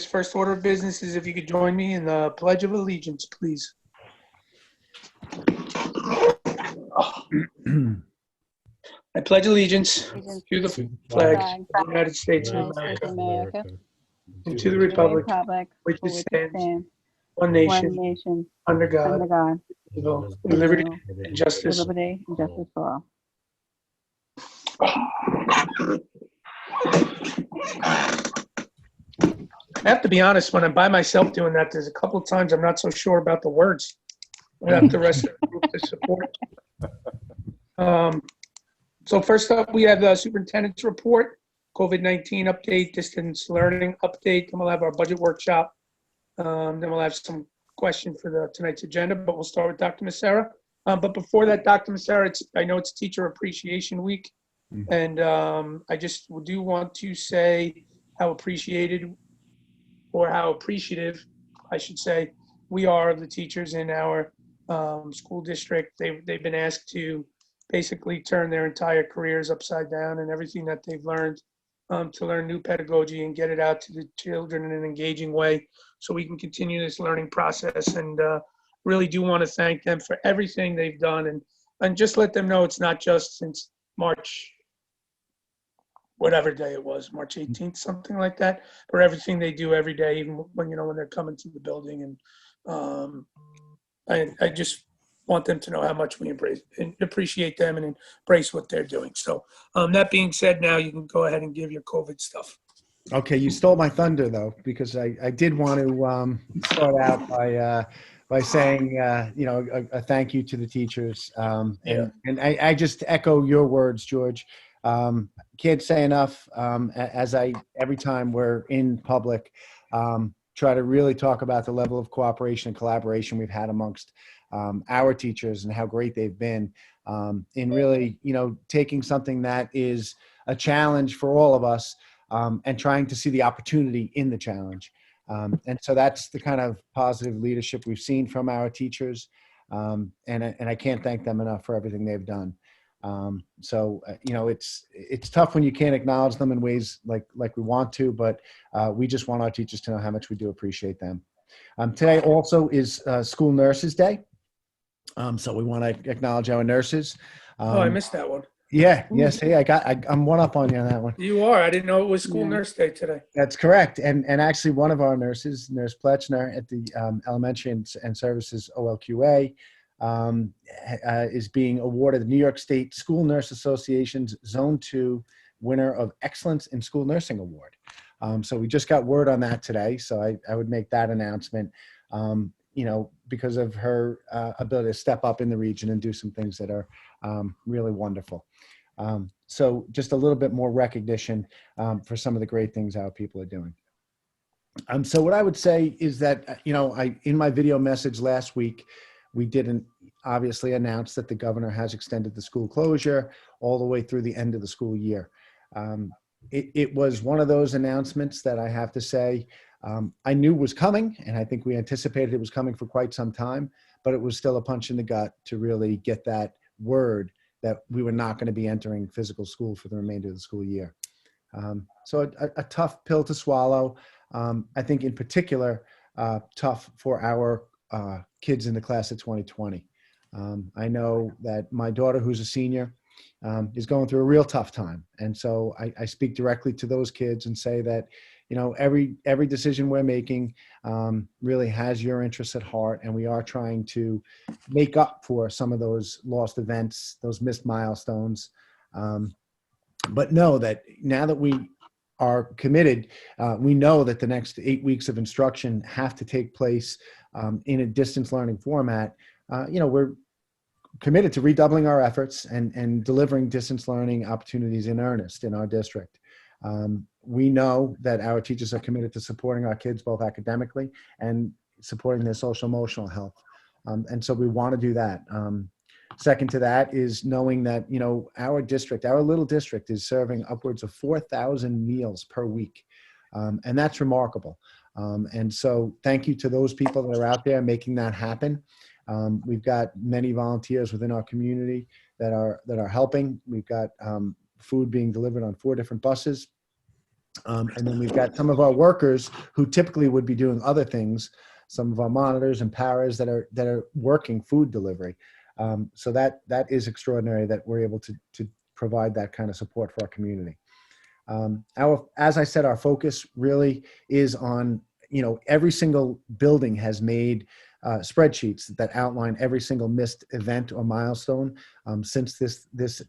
First order of business is if you could join me in the Pledge of Allegiance, please. I pledge allegiance to the flag of the United States of America and to the republic which stands one nation under God, with liberty and justice for all. I have to be honest, when I'm by myself doing that, there's a couple of times I'm not so sure about the words. I have the rest of the group to support. So first up, we have the superintendent's report, COVID-19 update, distance learning update. Then we'll have our budget workshop. Then we'll have some questions for tonight's agenda, but we'll start with Dr. Massera. But before that, Dr. Massera, I know it's Teacher Appreciation Week. And I just do want to say how appreciated, or how appreciative, I should say, we are of the teachers in our school district. They've been asked to basically turn their entire careers upside down and everything that they've learned to learn new pedagogy and get it out to the children in an engaging way so we can continue this learning process. And really do want to thank them for everything they've done, and just let them know it's not just since March, whatever day it was, March 18th, something like that, for everything they do every day, even when, when they're coming to the building. And I just want them to know how much we embrace and appreciate them and embrace what they're doing. So that being said, now you can go ahead and give your COVID stuff. Okay, you stole my thunder though, because I did want to start out by saying a thank you to the teachers, and I just echo your words, George. Can't say enough, as every time we're in public, try to really talk about the level of cooperation and collaboration we've had amongst our teachers and how great they've been in really, taking something that is a challenge for all of us and trying to see the opportunity in the challenge. And so that's the kind of positive leadership we've seen from our teachers. And I can't thank them enough for everything they've done. It's tough when you can't acknowledge them in ways like we want to, but we just want our teachers to know how much we do appreciate them. Today also is School Nurses Day. So we want to acknowledge our nurses. I missed that one. Yeah. Yes. Hey, I'm one up on you on that one. You are. I didn't know it was School Nurse Day today. That's correct. And actually one of our nurses, Nurse Pletchner at the Elementary and Services OLQA, is being awarded the New York State School Nurse Association's Zone 2 Winner of Excellence in School Nursing Award. So we just got word on that today. So I would make that announcement, because of her ability to step up in the region and do some things that are really wonderful. So just a little bit more recognition for some of the great things our people are doing. So what I would say is that, in my video message last week, we didn't obviously announce that the governor has extended the school closure all the way through the end of the school year. It was one of those announcements that I have to say, I knew was coming, and I think we anticipated it was coming for quite some time, but it was still a punch in the gut to really get that word that we were not going to be entering physical school for the remainder of the school year. So a tough pill to swallow. I think in particular, tough for our kids in the class of 2020. I know that my daughter, who's a senior, is going through a real tough time. And so I speak directly to those kids and say that, every decision we're making really has your interests at heart. And we are trying to make up for some of those lost events, those missed milestones. But know that now that we are committed, we know that the next 8 weeks of instruction have to take place in a distance learning format. We're committed to redoubling our efforts and delivering distance learning opportunities in earnest in our district. We know that our teachers are committed to supporting our kids both academically and supporting their social emotional health. And so we want to do that. Second to that is knowing that, our district, our little district, is serving upwards of 4,000 meals per week. And that's remarkable. And so thank you to those people that are out there making that happen. We've got many volunteers within our community that are helping. We've got food being delivered on 4 different buses. And then we've got some of our workers who typically would be doing other things, some of our monitors and paras that are working food delivery. So that is extraordinary that we're able to provide that kind of support for our community. As I said, our focus really is on, every single building has made spreadsheets that outline every single missed event or milestone since this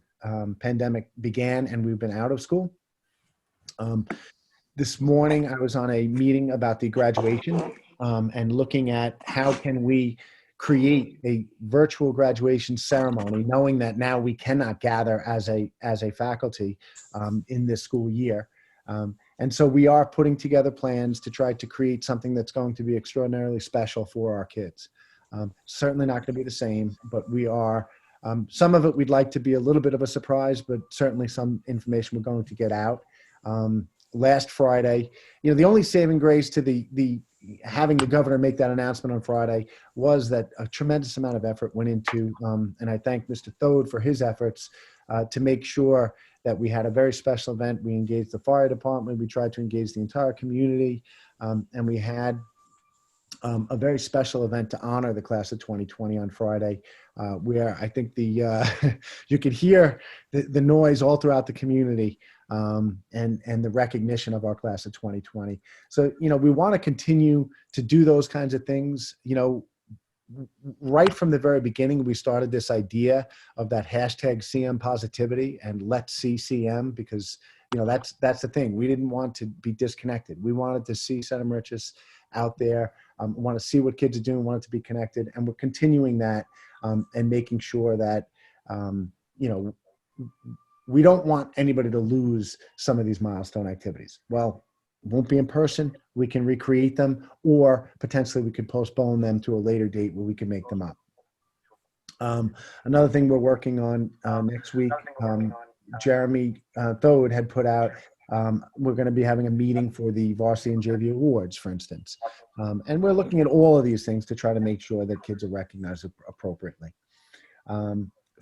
pandemic began and we've been out of school. This morning, I was on a meeting about the graduation and looking at how can we create a virtual graduation ceremony, knowing that now we cannot gather as a faculty in this school year. And so we are putting together plans to try to create something that's going to be extraordinarily special for our kids. Certainly not going to be the same, but we are. Some of it we'd like to be a little bit of a surprise, but certainly some information we're going to get out. Last Friday, the only saving grace to the having the governor make that announcement on Friday was that a tremendous amount of effort went into, and I thank Mr. Thode for his efforts to make sure that we had a very special event. We engaged the fire department. We tried to engage the entire community, and we had a very special event to honor the class of 2020 on Friday, where I think you could hear the noise all throughout the community. And the recognition of our class of 2020. So, we want to continue to do those kinds of things. Right from the very beginning, we started this idea of that hashtag CM positivity and let's see CM, because, that's the thing. We didn't want to be disconnected. We wanted to see Center Moriches out there, want to see what kids are doing, want it to be connected. And we're continuing that and making sure that, we don't want anybody to lose some of these milestone activities. Well, won't be in person. We can recreate them, or potentially we could postpone them to a later date where we can make them up. Another thing we're working on next week, Jeremy Thode had put out, we're going to be having a meeting for the varsity and JV awards, for instance. And we're looking at all of these things to try to make sure that kids are recognized appropriately.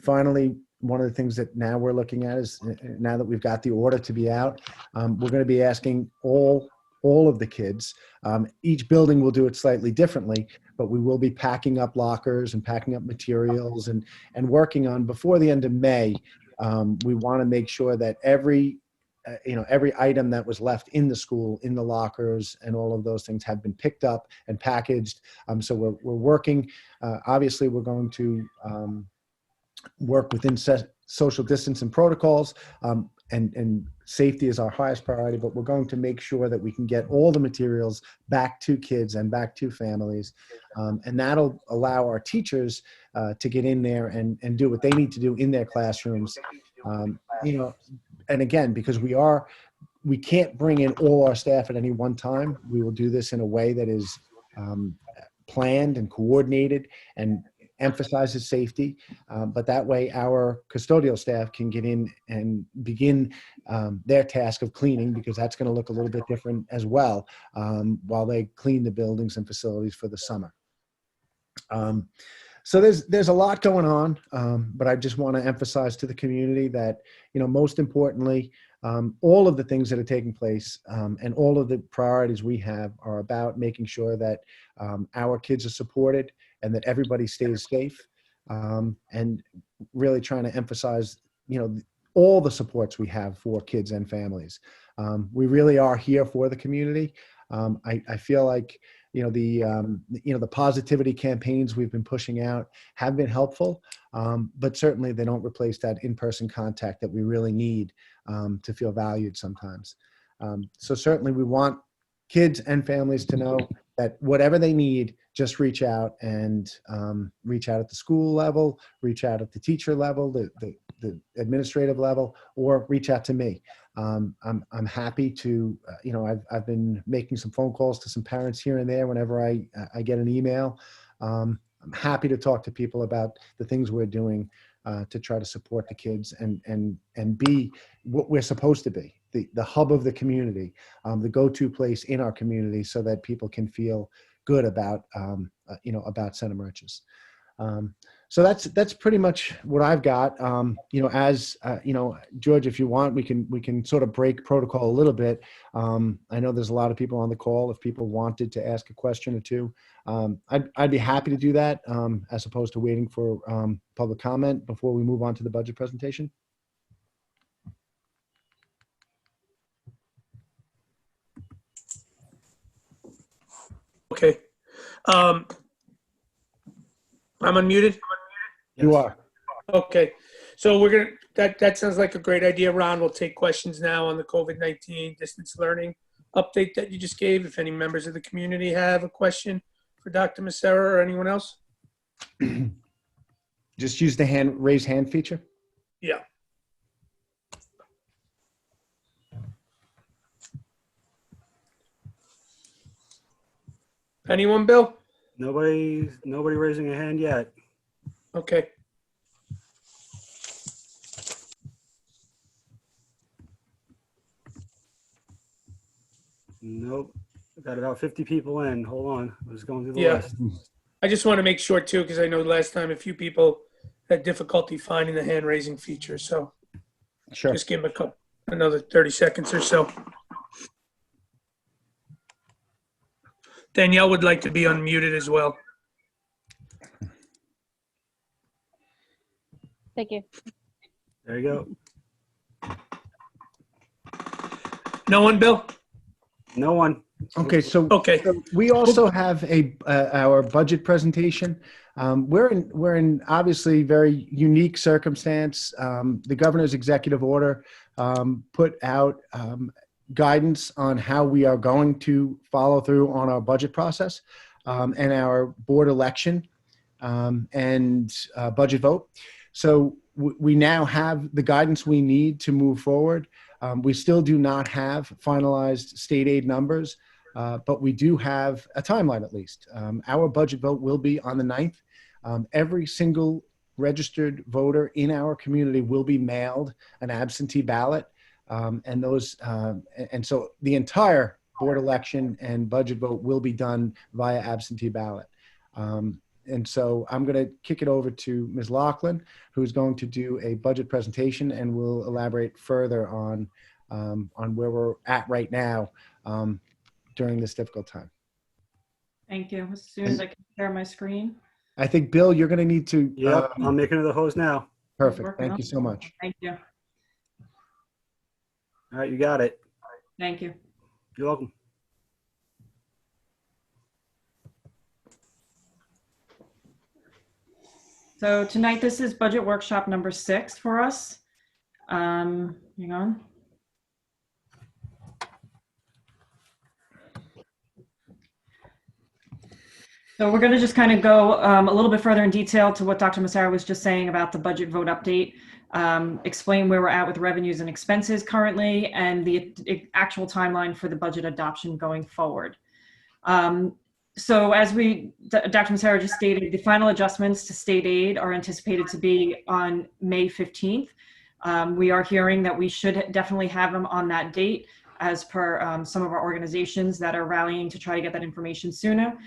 Finally, one of the things that now we're looking at is, now that we've got the order to be out, we're going to be asking all of the kids. Each building will do it slightly differently, but we will be packing up lockers and packing up materials and working on, before the end of May, we want to make sure that every item that was left in the school, in the lockers and all of those things have been picked up and packaged. So we're working, obviously we're going to work within social distance and protocols, and safety is our highest priority, but we're going to make sure that we can get all the materials back to kids and back to families. And that'll allow our teachers to get in there and do what they need to do in their classrooms. And again, because we can't bring in all our staff at any one time, we will do this in a way that is planned and coordinated and emphasizes safety, but that way our custodial staff can get in and begin their task of cleaning, because that's going to look a little bit different as well while they clean the buildings and facilities for the summer. So there's a lot going on, but I just want to emphasize to the community that, most importantly, all of the things that are taking place and all of the priorities we have are about making sure that our kids are supported and that everybody stays safe, and really trying to emphasize, all the supports we have for kids and families. We really are here for the community. I feel like, the positivity campaigns we've been pushing out have been helpful, but certainly they don't replace that in-person contact that we really need to feel valued sometimes. So certainly we want kids and families to know that whatever they need, just reach out, and reach out at the school level, reach out at the teacher level, the administrative level, or reach out to me. I'm happy to, I've been making some phone calls to some parents here and there whenever I get an email. I'm happy to talk to people about the things we're doing to try to support the kids and be what we're supposed to be, the hub of the community, the go-to place in our community, so that people can feel good about, about Center Moriches. So that's pretty much what I've got. As George, if you want, we can sort of break protocol a little bit. I know there's a lot of people on the call. If people wanted to ask a question or two, I'd be happy to do that, as opposed to waiting for public comment before we move on to the budget presentation. Okay. I'm unmuted. You are. Okay. So that sounds like a great idea, Ron. We'll take questions now on the COVID-19 distance learning update that you just gave. If any members of the community have a question for Dr. Massera or anyone else. Just use the raise hand feature. Yeah. Anyone, Bill? Nobody raising a hand yet. Okay. Nope. Got about 50 people in. Hold on. I was going through the Yeah. list. I just want to make sure too, because I know last time a few people had difficulty finding the hand raising feature. So Sure. just give them another 30 seconds or so. Danielle would like to be unmuted as well. Thank you. There you go. No one, Bill? No one. Okay, so Okay. we also have our budget presentation. We're in obviously very unique circumstance. The governor's executive order put out guidance on how we are going to follow through on our budget process and our board election and budget vote. So we now have the guidance we need to move forward. We still do not have finalized state aid numbers, but we do have a timeline at least. Our budget vote will be on the 9th. Every single registered voter in our community will be mailed an absentee ballot. And so the entire board election and budget vote will be done via absentee ballot. And so I'm going to kick it over to Ms. Laughlin, who's going to do a budget presentation, and we'll elaborate further on where we're at right now during this difficult time. Thank you. As soon as I can share my screen. I think, Bill, you're going to need to. Yep. I'm making it the host now. Perfect. Thank you so much. Thank you. All right. You got it. Thank you. You're welcome. So tonight, this is budget workshop number 6 for us. Hang on. So we're going to just kind of go a little bit further in detail to what Dr. Massara was just saying about the budget vote update, explain where we're at with revenues and expenses currently, and the actual timeline for the budget adoption going forward. So as Dr. Massara just stated, the final adjustments to state aid are anticipated to be on May 15th. We are hearing that we should definitely have them on that date, as per some of our organizations that are rallying to try to get that information sooner.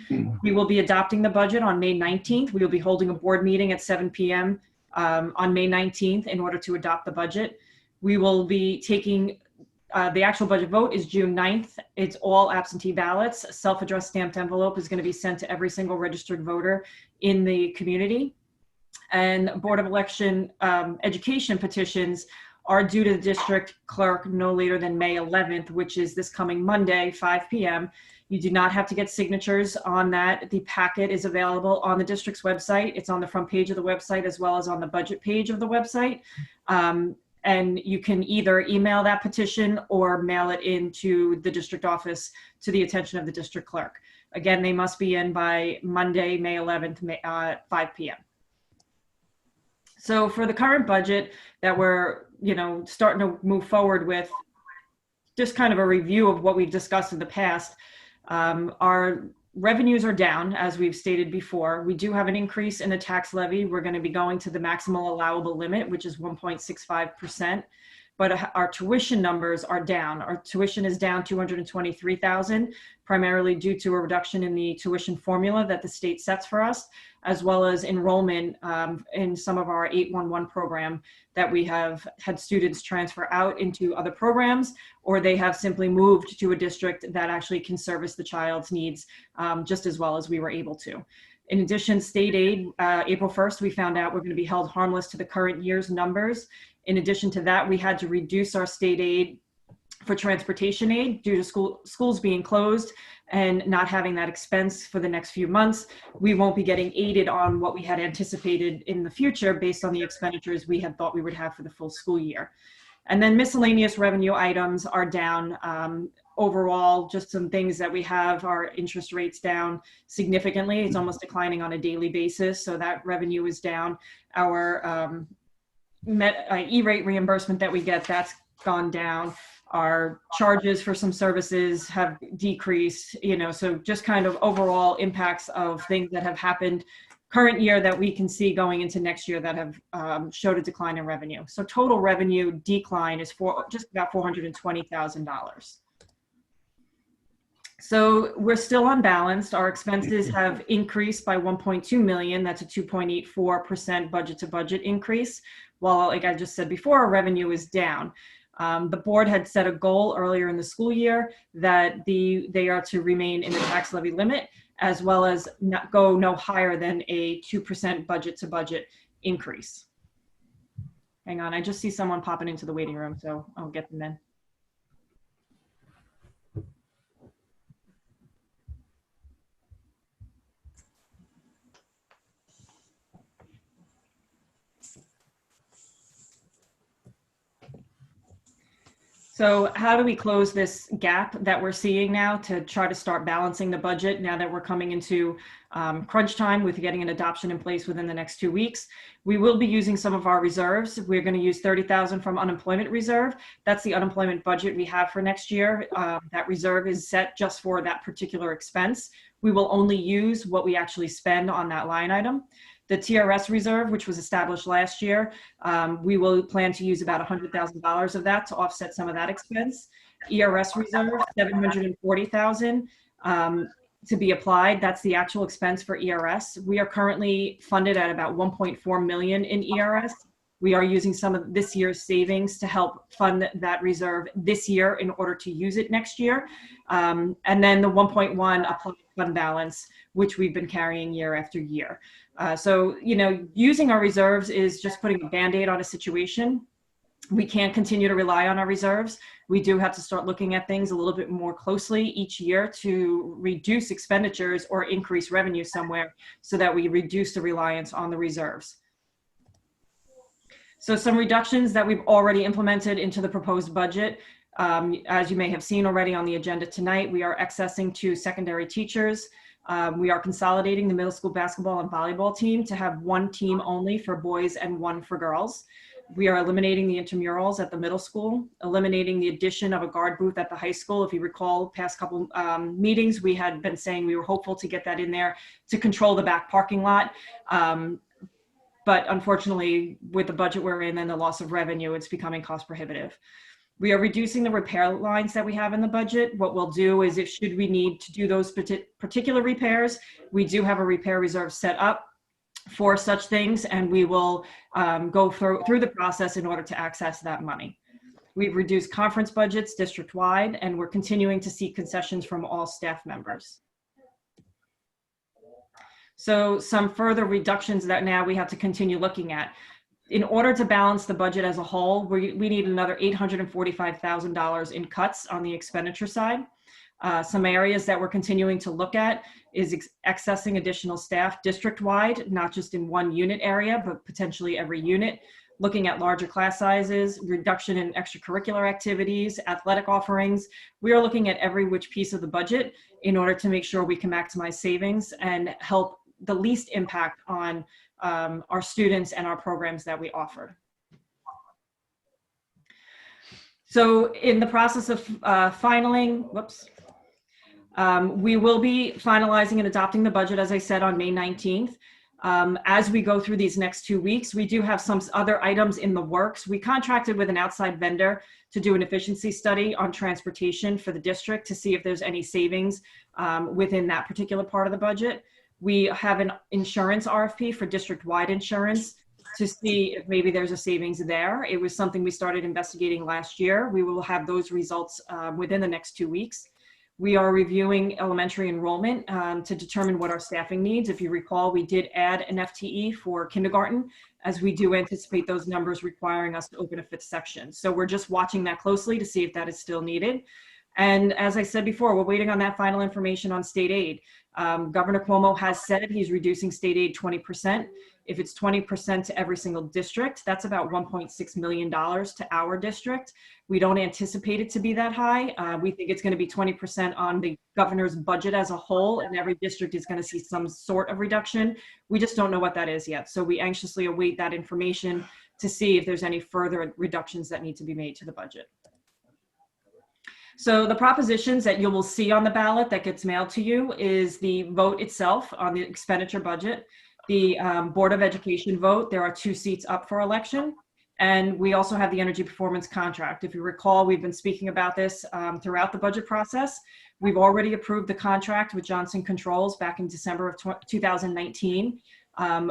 We will be adopting the budget on May 19th. We will be holding a board meeting at 7 p.m. On May 19th in order to adopt the budget. We will be taking the actual budget vote is June 9th. It's all absentee ballots. A self-addressed stamped envelope is going to be sent to every single registered voter in the community. And Board of Election education petitions are due to the district clerk no later than May 11th, which is this coming Monday, 5 p.m. You do not have to get signatures on that. The packet is available on the district's website. It's on the front page of the website as well as on the budget page of the website. And you can either email that petition or mail it into the district office to the attention of the district clerk. Again, they must be in by Monday, May 11th, 5 p.m. So for the current budget that we're, starting to move forward with, just kind of a review of what we've discussed in the past, our revenues are down, as we've stated before. We do have an increase in the tax levy. We're going to be going to the maximum allowable limit, which is 1.65%. but our tuition numbers are down. Our tuition is down $223,000, primarily due to a reduction in the tuition formula that the state sets for us, as well as enrollment in some of our 811 program that we have had students transfer out into other programs, or they have simply moved to a district that actually can service the child's needs just as well as we were able to. In addition, state aid, April 1st, we found out we're going to be held harmless to the current year's numbers. In addition to that, we had to reduce our state aid for transportation aid due to schools being closed and not having that expense for the next few months. We won't be getting aided on what we had anticipated in the future based on the expenditures we had thought we would have for the full school year. And then miscellaneous revenue items are down. Overall, just some things that we have, our interest rates down significantly. It's almost declining on a daily basis. So that revenue is down. Our E-rate reimbursement that we get, that's gone down. Our charges for some services have decreased, so just kind of overall impacts of things that have happened current year that we can see going into next year that have showed a decline in revenue. So total revenue decline is just about $420,000. So we're still unbalanced. Our expenses have increased by 1.2 million. That's a 2.84% budget to budget increase. While, like I just said before, our revenue is down. The board had set a goal earlier in the school year that they are to remain in the tax levy limit, as well as not go no higher than a 2% budget to budget increase. Hang on, I just see someone popping into the waiting room, so I'll get them in. So how do we close this gap that we're seeing now to try to start balancing the budget now that we're coming into crunch time with getting an adoption in place within the next 2 weeks? We will be using some of our reserves. We're going to use $30,000 from unemployment reserve. That's the unemployment budget we have for next year. That reserve is set just for that particular expense. We will only use what we actually spend on that line item. The TRS reserve, which was established last year, we will plan to use about $100,000 of that to offset some of that expense. ERS reserve, $740,000 to be applied. That's the actual expense for ERS. We are currently funded at about 1.4 million in ERS. We are using some of this year's savings to help fund that reserve this year in order to use it next year. And then the 1.1 applied fund balance, which we've been carrying year after year. So, using our reserves is just putting a Band-Aid on a situation. We can't continue to rely on our reserves. We do have to start looking at things a little bit more closely each year to reduce expenditures or increase revenue somewhere so that we reduce the reliance on the reserves. So some reductions that we've already implemented into the proposed budget. As you may have seen already on the agenda tonight, we are accessing 2 secondary teachers. We are consolidating the middle school basketball and volleyball team to have 1 team only for boys and 1 for girls. We are eliminating the intramurals at the middle school, eliminating the addition of a guard booth at the high school. If you recall, past couple meetings, we had been saying we were hopeful to get that in there to control the back parking lot. But unfortunately, with the budget we're in and the loss of revenue, it's becoming cost prohibitive. We are reducing the repair lines that we have in the budget. What we'll do is should we need to do those particular repairs, we do have a repair reserve set up for such things, and we will go through the process in order to access that money. We've reduced conference budgets district-wide, and we're continuing to seek concessions from all staff members. So some further reductions that now we have to continue looking at. In order to balance the budget as a whole, we need another $845,000 in cuts on the expenditure side. Some areas that we're continuing to look at is accessing additional staff district-wide, not just in one unit area, but potentially every unit. Looking at larger class sizes, reduction in extracurricular activities, athletic offerings. We are looking at every which piece of the budget in order to make sure we can maximize savings and help the least impact on our students and our programs that we offer. So in the process of we will be finalizing and adopting the budget, as I said, on May 19th. As we go through these next 2 weeks, we do have some other items in the works. We contracted with an outside vendor to do an efficiency study on transportation for the district to see if there's any savings within that particular part of the budget. We have an insurance RFP for district-wide insurance to see if maybe there's a savings there. It was something we started investigating last year. We will have those results within the next 2 weeks. We are reviewing elementary enrollment to determine what our staffing needs. If you recall, we did add an FTE for kindergarten, as we do anticipate those numbers requiring us to open a 5th section. So we're just watching that closely to see if that is still needed. And as I said before, we're waiting on that final information on state aid. Governor Cuomo has said he's reducing state aid 20%. If it's 20% to every single district, that's about $1.6 million to our district. We don't anticipate it to be that high. We think it's going to be 20% on the governor's budget as a whole, and every district is going to see some sort of reduction. We just don't know what that is yet. So we anxiously await that information to see if there's any further reductions that need to be made to the budget. So the propositions that you will see on the ballot that gets mailed to you is the vote itself on the expenditure budget, the Board of Education vote. There are 2 seats up for election. And we also have the energy performance contract. If you recall, we've been speaking about this throughout the budget process. We've already approved the contract with Johnson Controls back in December of 2019.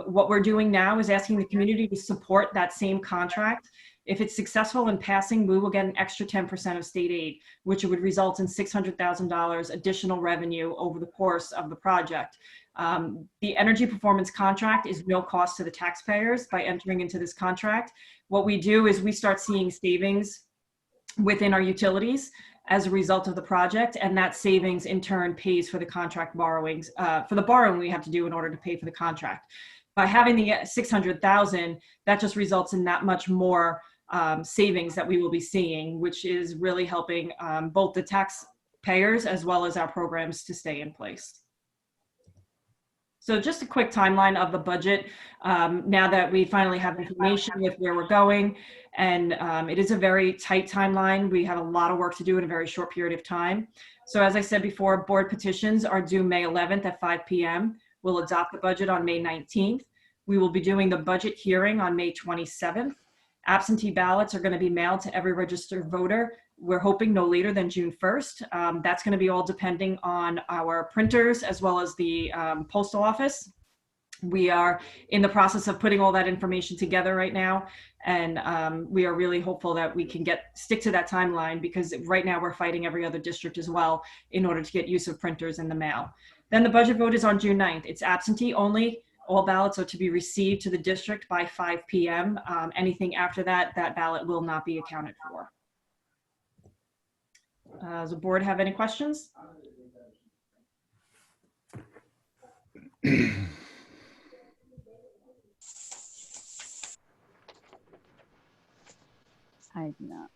What we're doing now is asking the community to support that same contract. If it's successful in passing, we will get an extra 10% of state aid, which would result in $600,000 additional revenue over the course of the project. The energy performance contract is no cost to the taxpayers by entering into this contract. What we do is we start seeing savings within our utilities as a result of the project, and that savings in turn pays for the contract borrowings, for the borrowing we have to do in order to pay for the contract. By having the $600,000, that just results in that much more savings that we will be seeing, which is really helping both the taxpayers as well as our programs to stay in place. So just a quick timeline of the budget now that we finally have information with where we're going. And it is a very tight timeline. We have a lot of work to do in a very short period of time. So as I said before, board petitions are due May 11th at 5 p.m. We'll adopt the budget on May 19th. We will be doing the budget hearing on May 27th. Absentee ballots are going to be mailed to every registered voter. We're hoping no later than June 1st. That's going to be all depending on our printers as well as the postal office. We are in the process of putting all that information together right now. And we are really hopeful that we can stick to that timeline, because right now we're fighting every other district as well in order to get use of printers in the mail. Then the budget vote is on June 9th. It's absentee only. All ballots are to be received to the district by 5 p.m. Anything after that, that ballot will not be accounted for. Does the board have any questions? I do not.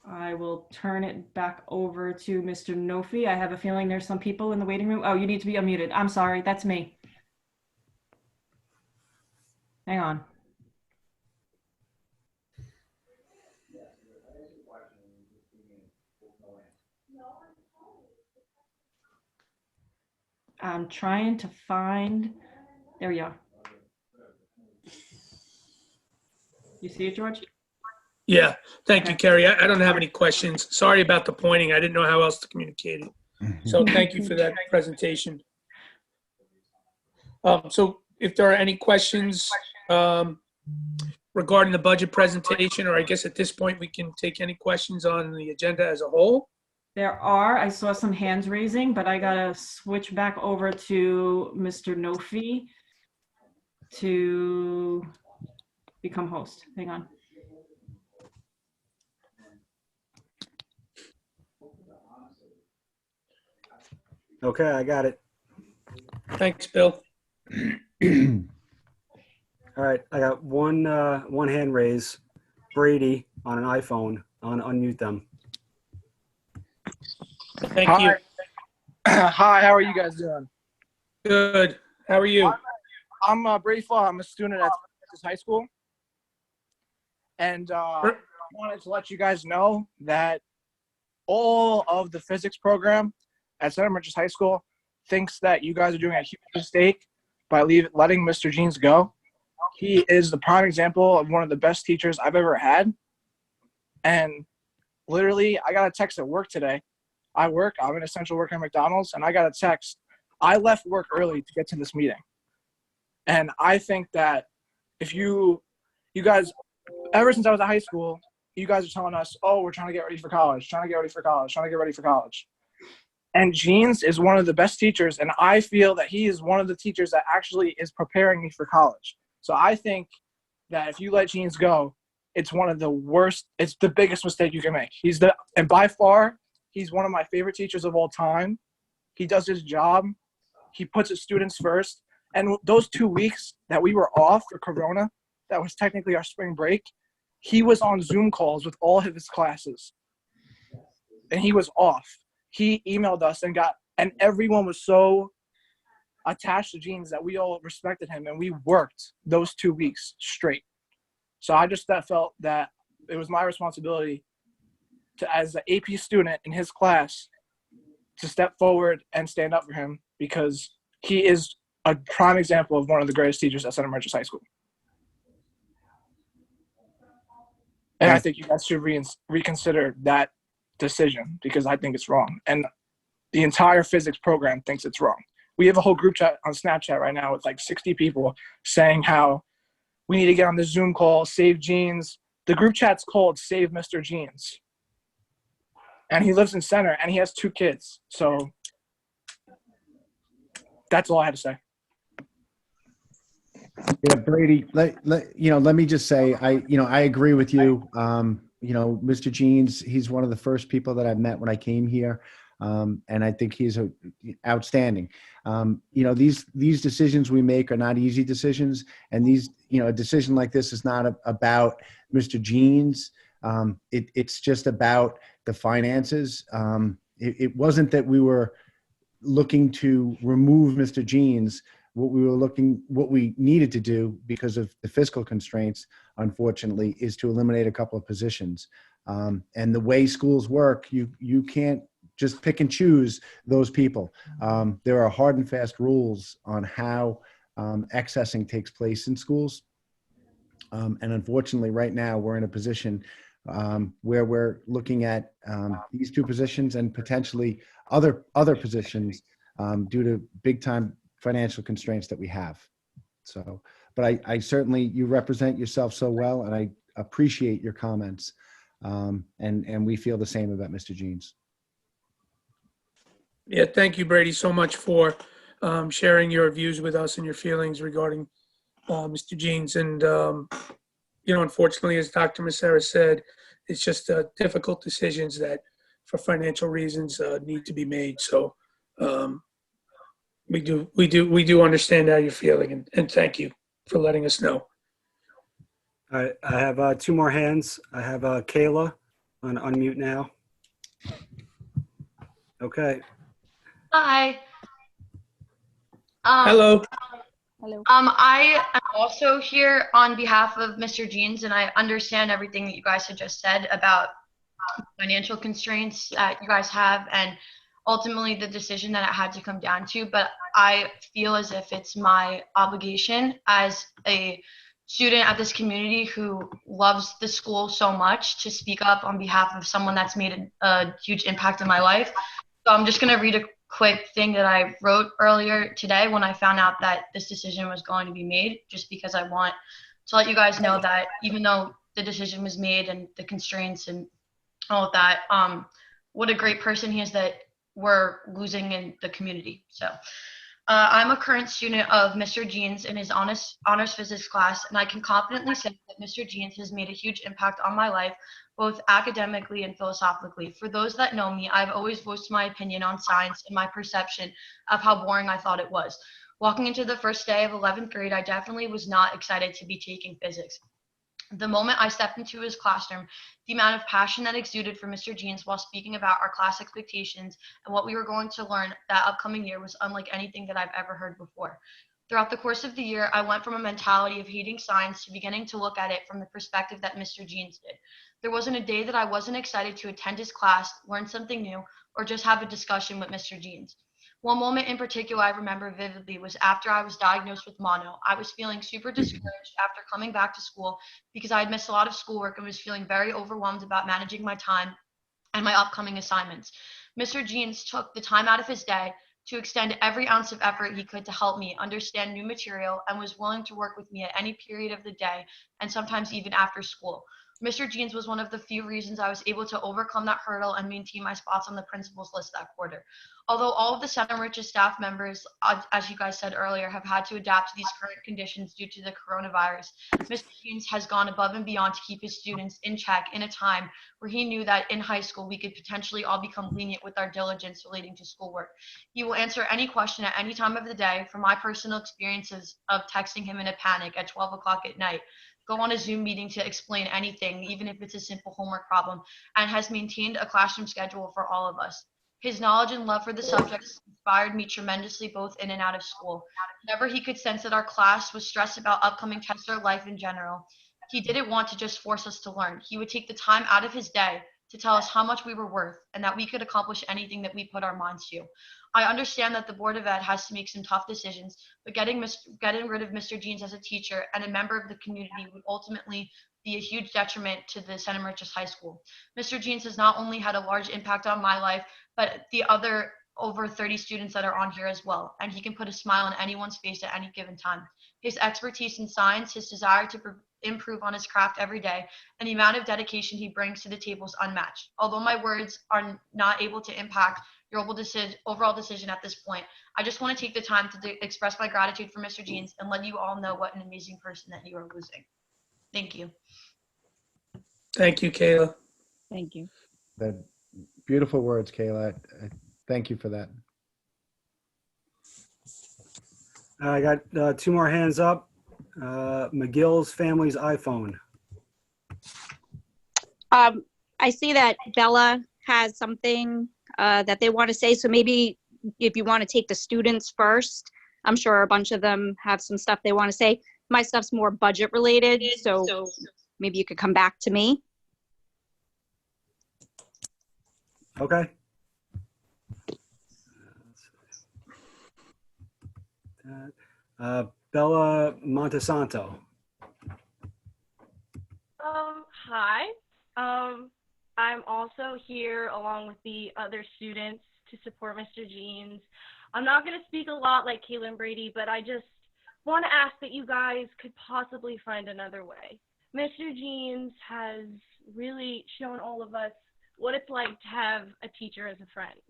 I will turn it back over to Mr. Nofi. I have a feeling there's some people in the waiting room. Oh, you need to be unmuted. I'm sorry, that's me. Hang on. I'm trying to find, there we go. You see it, George? Yeah, thank you, Kerry. I don't have any questions. Sorry about the pointing. I didn't know how else to communicate it. So thank you for that presentation. So if there are any questions regarding the budget presentation, or I guess at this point we can take any questions on the agenda as a whole. There are. I saw some hands raising, but I gotta switch back over to Mr. Nofi to become host. Hang on. Okay, I got it. Thanks, Bill. All right, I got one hand raise. Brady on an iPhone. I want to unmute them. Thank you. Hi, how are you guys doing? Good. How are you? I'm Brady Flaw. I'm a student at Texas High School. And I wanted to let you guys know that all of the physics program at Center Merchants High School thinks that you guys are doing a huge mistake by letting Mr. Jeans go. He is the prime example of one of the best teachers I've ever had. And literally, I got a text at work today. I'm an essential worker at McDonald's, and I got a text. I left work early to get to this meeting. And I think that if you guys, ever since I was in high school, you guys are telling us, oh, we're trying to get ready for college, trying to get ready for college, trying to get ready for college. And Jeans is one of the best teachers, and I feel that he is one of the teachers that actually is preparing me for college. So I think that if you let Jeans go, it's one of the worst, it's the biggest mistake you can make. And by far, he's one of my favorite teachers of all time. He does his job. He puts his students first. And those 2 weeks that we were off for Corona, that was technically our spring break, he was on Zoom calls with all of his classes. And he was off. He emailed us and everyone was so attached to Jeans that we all respected him, and we worked those 2 weeks straight. So I just felt that it was my responsibility to, as an AP student in his class, to step forward and stand up for him, because he is a prime example of one of the greatest teachers at Center Merchants High School. And I think you guys should reconsider that decision, because I think it's wrong. And the entire physics program thinks it's wrong. We have a whole group chat on Snapchat right now with like 60 people saying how we need to get on the Zoom call, save Jeans. The group chat's called Save Mr. Jeans. And he lives in Center, and he has 2 kids. So that's all I had to say. Yeah, Brady, let me just say, I agree with you. Mr. Jeans, he's one of the first people that I met when I came here. And I think he's outstanding. These decisions we make are not easy decisions. And a decision like this is not about Mr. Jeans. It's just about the finances. It wasn't that we were looking to remove Mr. Jeans. What we needed to do, because of the fiscal constraints, unfortunately, is to eliminate a couple of positions. And the way schools work, you can't just pick and choose those people. There are hard and fast rules on how accessing takes place in schools. And unfortunately, right now, we're in a position where we're looking at these 2 positions and potentially other positions due to big time financial constraints that we have. So, but I certainly, you represent yourself so well, and I appreciate your comments. And we feel the same about Mr. Jeans. Yeah, thank you, Brady, so much for sharing your views with us and your feelings regarding Mr. Jeans. And, unfortunately, as Dr. Massera said, it's just difficult decisions that, for financial reasons, need to be made. So we do understand how you're feeling, and thank you for letting us know. All right, I have 2 more hands. I have Kayla on unmute now. Okay. Hi. Hello. Hello. I am also here on behalf of Mr. Jeans, and I understand everything that you guys had just said about financial constraints that you guys have, and ultimately the decision that it had to come down to. But I feel as if it's my obligation as a student at this community who loves the school so much to speak up on behalf of someone that's made a huge impact in my life. So I'm just going to read a quick thing that I wrote earlier today when I found out that this decision was going to be made, just because I want to let you guys know that even though the decision was made and the constraints and all of that, what a great person he is that we're losing in the community. So I'm a current student of Mr. Jeans in his honors physics class, and I can confidently say that Mr. Jeans has made a huge impact on my life, both academically and philosophically. For those that know me, I've always voiced my opinion on science and my perception of how boring I thought it was. Walking into the first day of 11th grade, I definitely was not excited to be taking physics. The moment I stepped into his classroom, the amount of passion that exuded from Mr. Jeans while speaking about our class expectations and what we were going to learn that upcoming year was unlike anything that I've ever heard before. Throughout the course of the year, I went from a mentality of hating science to beginning to look at it from the perspective that Mr. Jeans did. There wasn't a day that I wasn't excited to attend his class, learn something new, or just have a discussion with Mr. Jeans. One moment in particular I remember vividly was after I was diagnosed with mono. I was feeling super discouraged after coming back to school because I had missed a lot of schoolwork and was feeling very overwhelmed about managing my time and my upcoming assignments. Mr. Jeans took the time out of his day to extend every ounce of effort he could to help me understand new material and was willing to work with me at any period of the day and sometimes even after school. Mr. Jeans was one of the few reasons I was able to overcome that hurdle and maintain my spots on the principal's list that quarter. Although all of the Center Rich's staff members, as you guys said earlier, have had to adapt to these current conditions due to the coronavirus, Mr. Jeans has gone above and beyond to keep his students in check in a time where he knew that in high school we could potentially all become lenient with our diligence relating to schoolwork. He will answer any question at any time of the day. From my personal experiences of texting him in a panic at 12 o'clock at night, go on a Zoom meeting to explain anything, even if it's a simple homework problem, and has maintained a classroom schedule for all of us. His knowledge and love for the subjects inspired me tremendously both in and out of school. Whenever he could sense that our class was stressed about upcoming tests or life in general, he didn't want to just force us to learn. He would take the time out of his day to tell us how much we were worth and that we could accomplish anything that we put our minds to. I understand that the Board of Ed has to make some tough decisions, but getting rid of Mr. Jeans as a teacher and a member of the community would ultimately be a huge detriment to the Center Rich's High School. Mr. Jeans has not only had a large impact on my life, but the other over 30 students that are on here as well, and he can put a smile on anyone's face at any given time. His expertise in science, his desire to improve on his craft every day, and the amount of dedication he brings to the table is unmatched. Although my words are not able to impact your overall decision at this point, I just want to take the time to express my gratitude for Mr. Jeans and let you all know what an amazing person that you are losing. Thank you. Thank you, Kayla. Thank you. The beautiful words, Kayla. Thank you for that. I got two more hands up. McGill's family's iPhone. I see that Bella has something that they want to say. So maybe if you want to take the students first, I'm sure a bunch of them have some stuff they want to say. My stuff's more budget related, so maybe you could come back to me. Okay. Bella Montesanto. Hi. I'm also here along with the other students to support Mr. Jeans. I'm not going to speak a lot like Kaylin Brady, but I just want to ask that you guys could possibly find another way. Mr. Jeans has really shown all of us what it's like to have a teacher as a friend.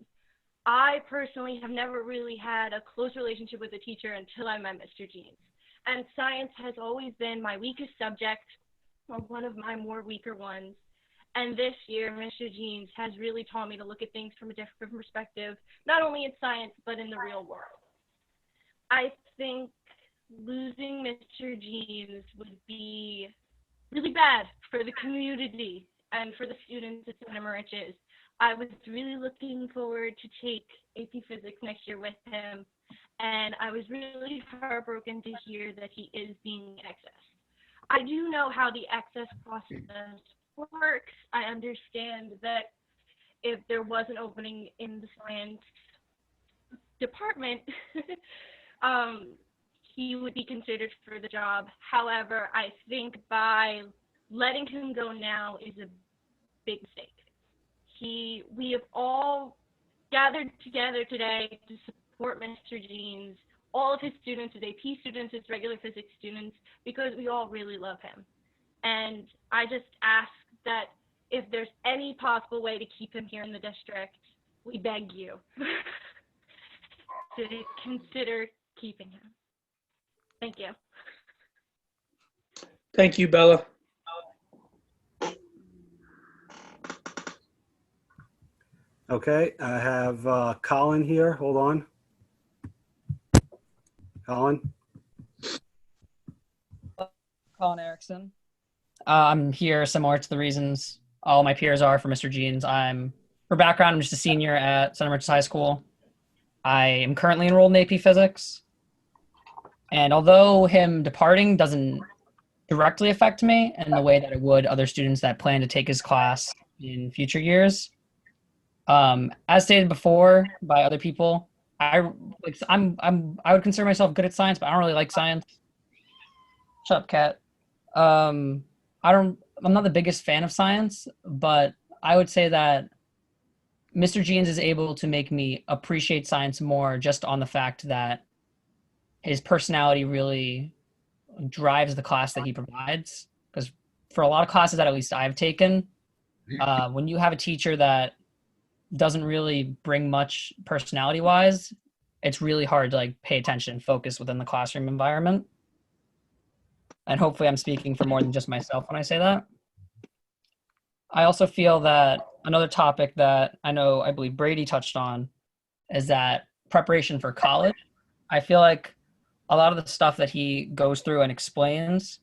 I personally have never really had a close relationship with a teacher until I met Mr. Jeans. And science has always been my weakest subject, or one of my more weaker ones. And this year, Mr. Jeans has really taught me to look at things from a different perspective, not only in science, but in the real world. I think losing Mr. Jeans would be really bad for the community and for the students at Center Rich's. I was really looking forward to take AP Physics next year with him, and I was really heartbroken to hear that he is being accessed. I do know how the access process works. I understand that if there was an opening in the science department, he would be considered for the job. However, I think by letting him go now is a big mistake. We have all gathered together today to support Mr. Jeans, all of his students, his AP students, his regular physics students, because we all really love him. And I just ask that if there's any possible way to keep him here in the district, we beg you to consider keeping him. Thank you. Thank you, Bella. Okay, I have Colin here. Hold on. Colin. Colin Erickson. I'm here similar to the reasons all my peers are for Mr. Jeans. For background, I'm just a senior at Center Rich's High School. I am currently enrolled in AP Physics. And although him departing doesn't directly affect me in the way that it would other students that plan to take his class in future years, as stated before by other people, I would consider myself good at science, but I don't really like science. Shut up, Kat. I'm not the biggest fan of science, but I would say that Mr. Jeans is able to make me appreciate science more just on the fact that his personality really drives the class that he provides. Because for a lot of classes that at least I've taken, when you have a teacher that doesn't really bring much personality wise, it's really hard to like pay attention and focus within the classroom environment. And hopefully I'm speaking for more than just myself when I say that. I also feel that another topic that I believe Brady touched on is that preparation for college. I feel like a lot of the stuff that he goes through and explains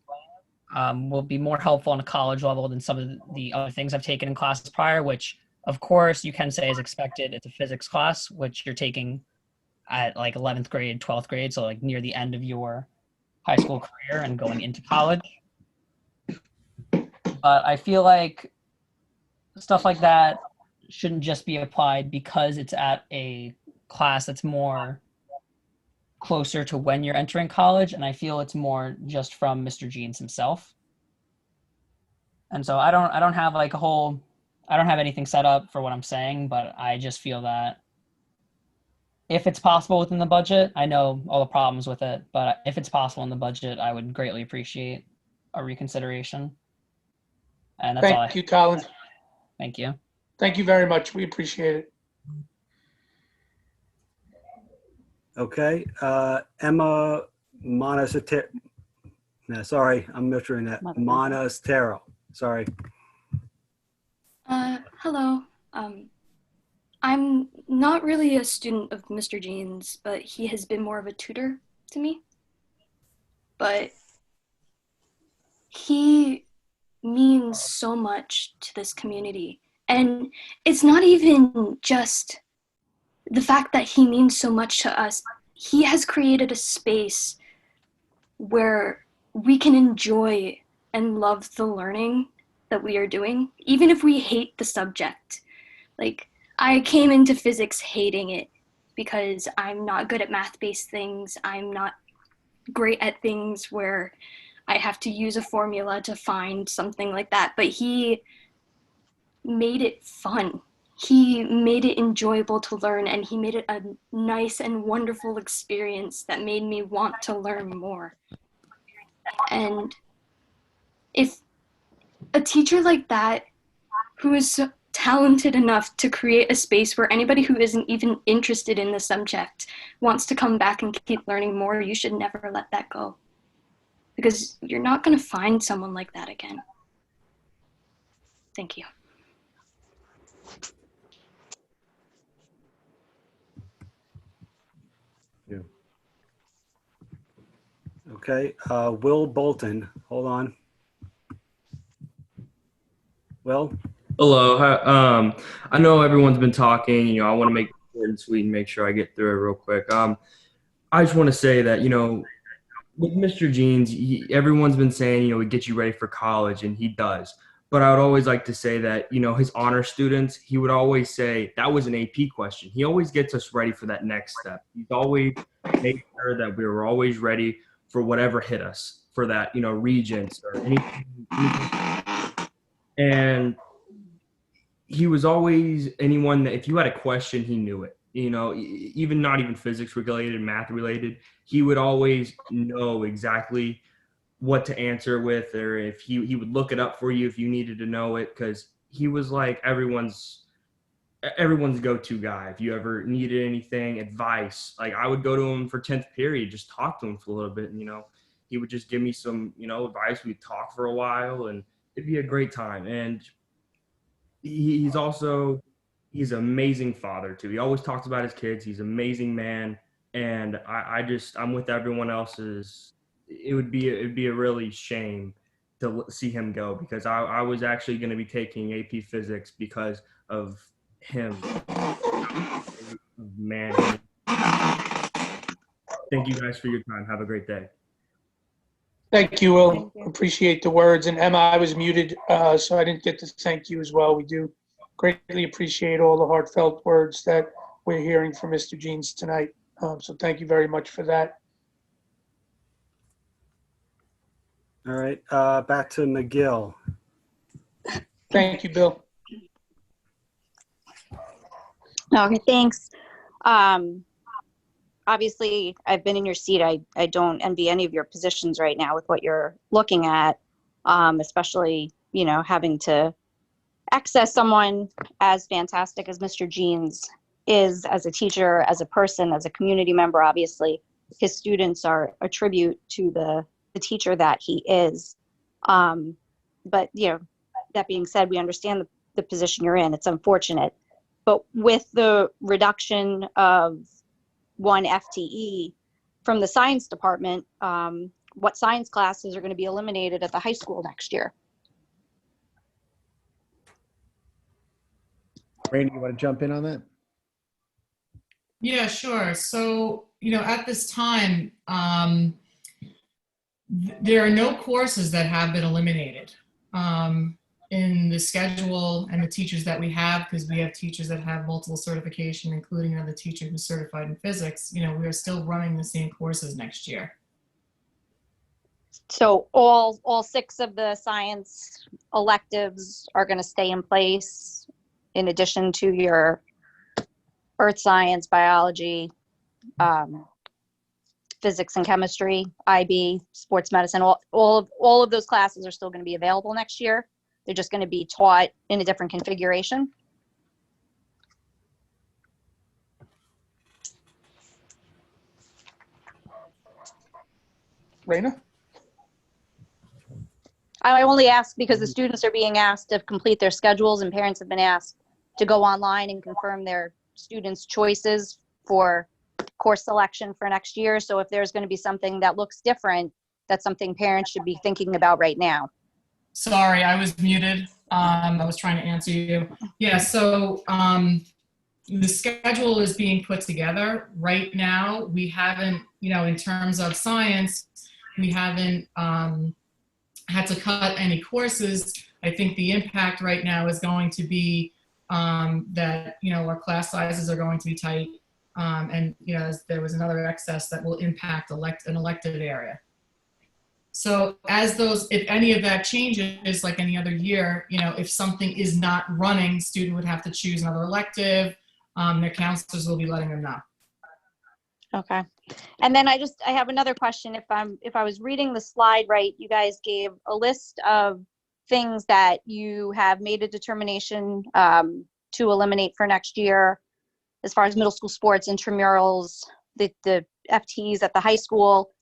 will be more helpful on a college level than some of the other things I've taken in classes prior, which of course you can say is expected. It's a physics class, which you're taking at like 11th grade, 12th grade. So like near the end of your high school career and going into college. But I feel like stuff like that shouldn't just be applied because it's at a class that's more closer to when you're entering college. And I feel it's more just from Mr. Jeans himself. And so I don't have like I don't have anything set up for what I'm saying, but I just feel that if it's possible within the budget, I know all the problems with it, but if it's possible in the budget, I would greatly appreciate a reconsideration. And that's all I Thank you, Colin. Thank you. Thank you very much. We appreciate it. Okay, Emma Monastero. No, sorry, I'm butchering that. Monastero. Sorry. Hello. I'm not really a student of Mr. Jeans, but he has been more of a tutor to me. But he means so much to this community. And it's not even just the fact that he means so much to us. He has created a space where we can enjoy and love the learning that we are doing, even if we hate the subject. Like, I came into physics hating it because I'm not good at math-based things. I'm not great at things where I have to use a formula to find something like that. But he made it fun. He made it enjoyable to learn, and he made it a nice and wonderful experience that made me want to learn more. And if a teacher like that, who is so talented enough to create a space where anybody who isn't even interested in the subject wants to come back and keep learning more, you should never let that go. Because you're not going to find someone like that again. Thank you. Yeah. Okay, Will Bolton, hold on. Will? Hello. Hi, I know everyone's been talking. I want to make it short and sweet and make sure I get through it real quick. I just want to say that, with Mr. Jeans, everyone's been saying, we get you ready for college, and he does. But I would always like to say that, his honor students, he would always say that was an AP question. He always gets us ready for that next step. He's always made sure that we were always ready for whatever hit us, for that, regents or anything. And he was always anyone that if you had a question, he knew it. Even not even physics related, math related, he would always know exactly what to answer with, or if he would look it up for you if you needed to know it, because he was like everyone's go-to guy. If you ever needed anything, advice, like I would go to him for 10th period, just talk to him for a little bit, and he would just give me some advice. We'd talk for a while, and it'd be a great time. And he's an amazing father too. He always talks about his kids. He's an amazing man. And I'm with everyone else's. It would be a really shame to see him go, because I was actually going to be taking AP Physics because of him. Man, Thank you guys for your time. Have a great day. Thank you, Will. Thank you. Appreciate the words. And Emma, I was muted, so I didn't get to thank you as well. We do greatly appreciate all the heartfelt words that we're hearing from Mr. Jeans tonight. So thank you very much for that. All right, back to McGill. Thank you, Bill. Okay, thanks. Obviously, I've been in your seat. I don't envy any of your positions right now with what you're looking at, especially, you know, having to access someone as fantastic as Mr. Jeans is as a teacher, as a person, as a community member. Obviously, his students are a tribute to the teacher that he is. But, you know, that being said, we understand the position you're in. It's unfortunate. But with the reduction of 1 FTE from the science department, what science classes are going to be eliminated at the high school next year? Randy, you want to jump in on that? Yeah, sure. So, you know, at this time, there are no courses that have been eliminated in the schedule and the teachers that we have, because we have teachers that have multiple certification, including another teacher who's certified in physics. You know, we are still running the same courses next year. So all 6 of the science electives are going to stay in place in addition to your earth science, biology, physics and chemistry, IB, sports medicine. All of those classes are still going to be available next year. They're just going to be taught in a different configuration. Raina? I only ask because the students are being asked to complete their schedules, and parents have been asked to go online and confirm their students' choices for course selection for next year. So if there's going to be something that looks different, that's something parents should be thinking about right now. Sorry, I was muted. I was trying to answer you. Yeah, so the schedule is being put together. Right now, we haven't, you know, in terms of science, we haven't had to cut any courses. I think the impact right now is going to be that, you know, our class sizes are going to be tight. And, you know, there was another excess that will impact an elective area. So as those, if any of that changes, like any other year, you know, if something is not running, student would have to choose another elective. Their counselors will be letting them know. Okay. And then I have another question. If I was reading the slide right, you guys gave a list of things that you have made a determination to eliminate for next year, as far as middle school sports, intramurals, the FTEs at the high school.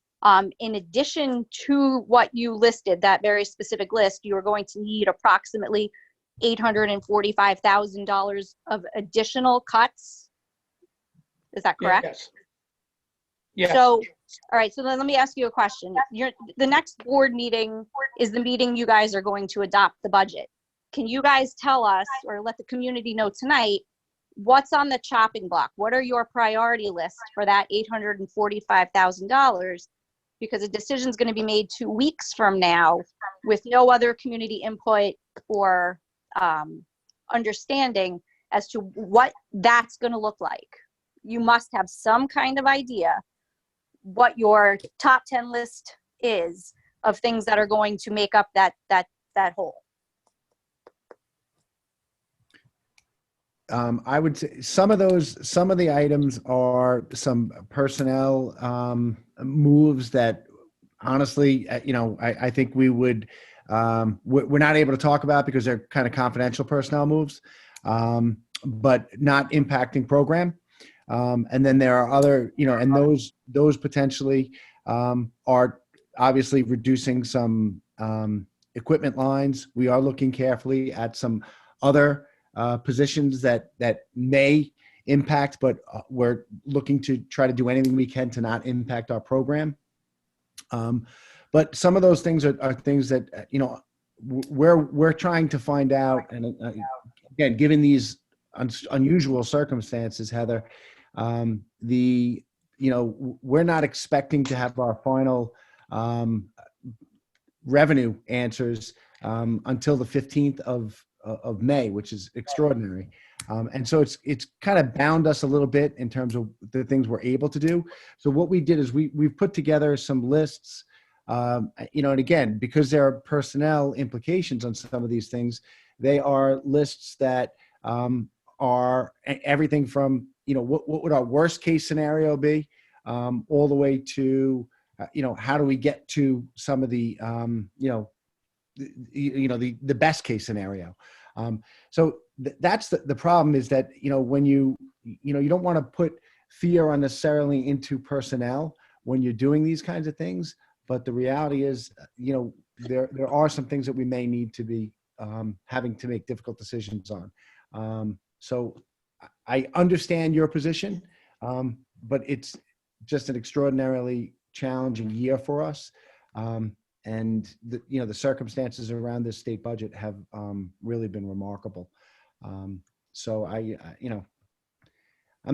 In addition to what you listed, that very specific list, you are going to need approximately $845,000 of additional cuts. Is that correct? Yes. Yes. So, all right, so then let me ask you a question. The next board meeting is the meeting you guys are going to adopt the budget. Can you guys tell us, or let the community know tonight, what's on the chopping block? What are your priority lists for that $845,000? Because a decision is going to be made 2 weeks from now with no other community input or understanding as to what that's going to look like. You must have some kind of idea what your top 10 list is of things that are going to make up that whole. I would say some of the items are some personnel moves that honestly, you know, I think we would, we're not able to talk about because they're kind of confidential personnel moves, but not impacting program. And then there are other, you know, and those potentially are obviously reducing some equipment lines. We are looking carefully at some other positions that may impact, but we're looking to try to do anything we can to not impact our program. But some of those things are things that, you know, we're trying to find out. And again, given these unusual circumstances, Heather, we're not expecting to have our final revenue answers until the 15th of May, which is extraordinary. And so it's kind of bound us a little bit in terms of the things we're able to do. So what we did is we've put together some lists, and again, because there are personnel implications on some of these things, they are lists that are everything from, what would our worst case scenario be, all the way to, how do we get to some of the, the best case scenario. So that's the problem, is that, when you don't want to put fear unnecessarily into personnel when you're doing these kinds of things. But the reality is, there are some things that we may need to be having to make difficult decisions on. So I understand your position, but it's just an extraordinarily challenging year for us. And the circumstances around this state budget have really been remarkable. So I'm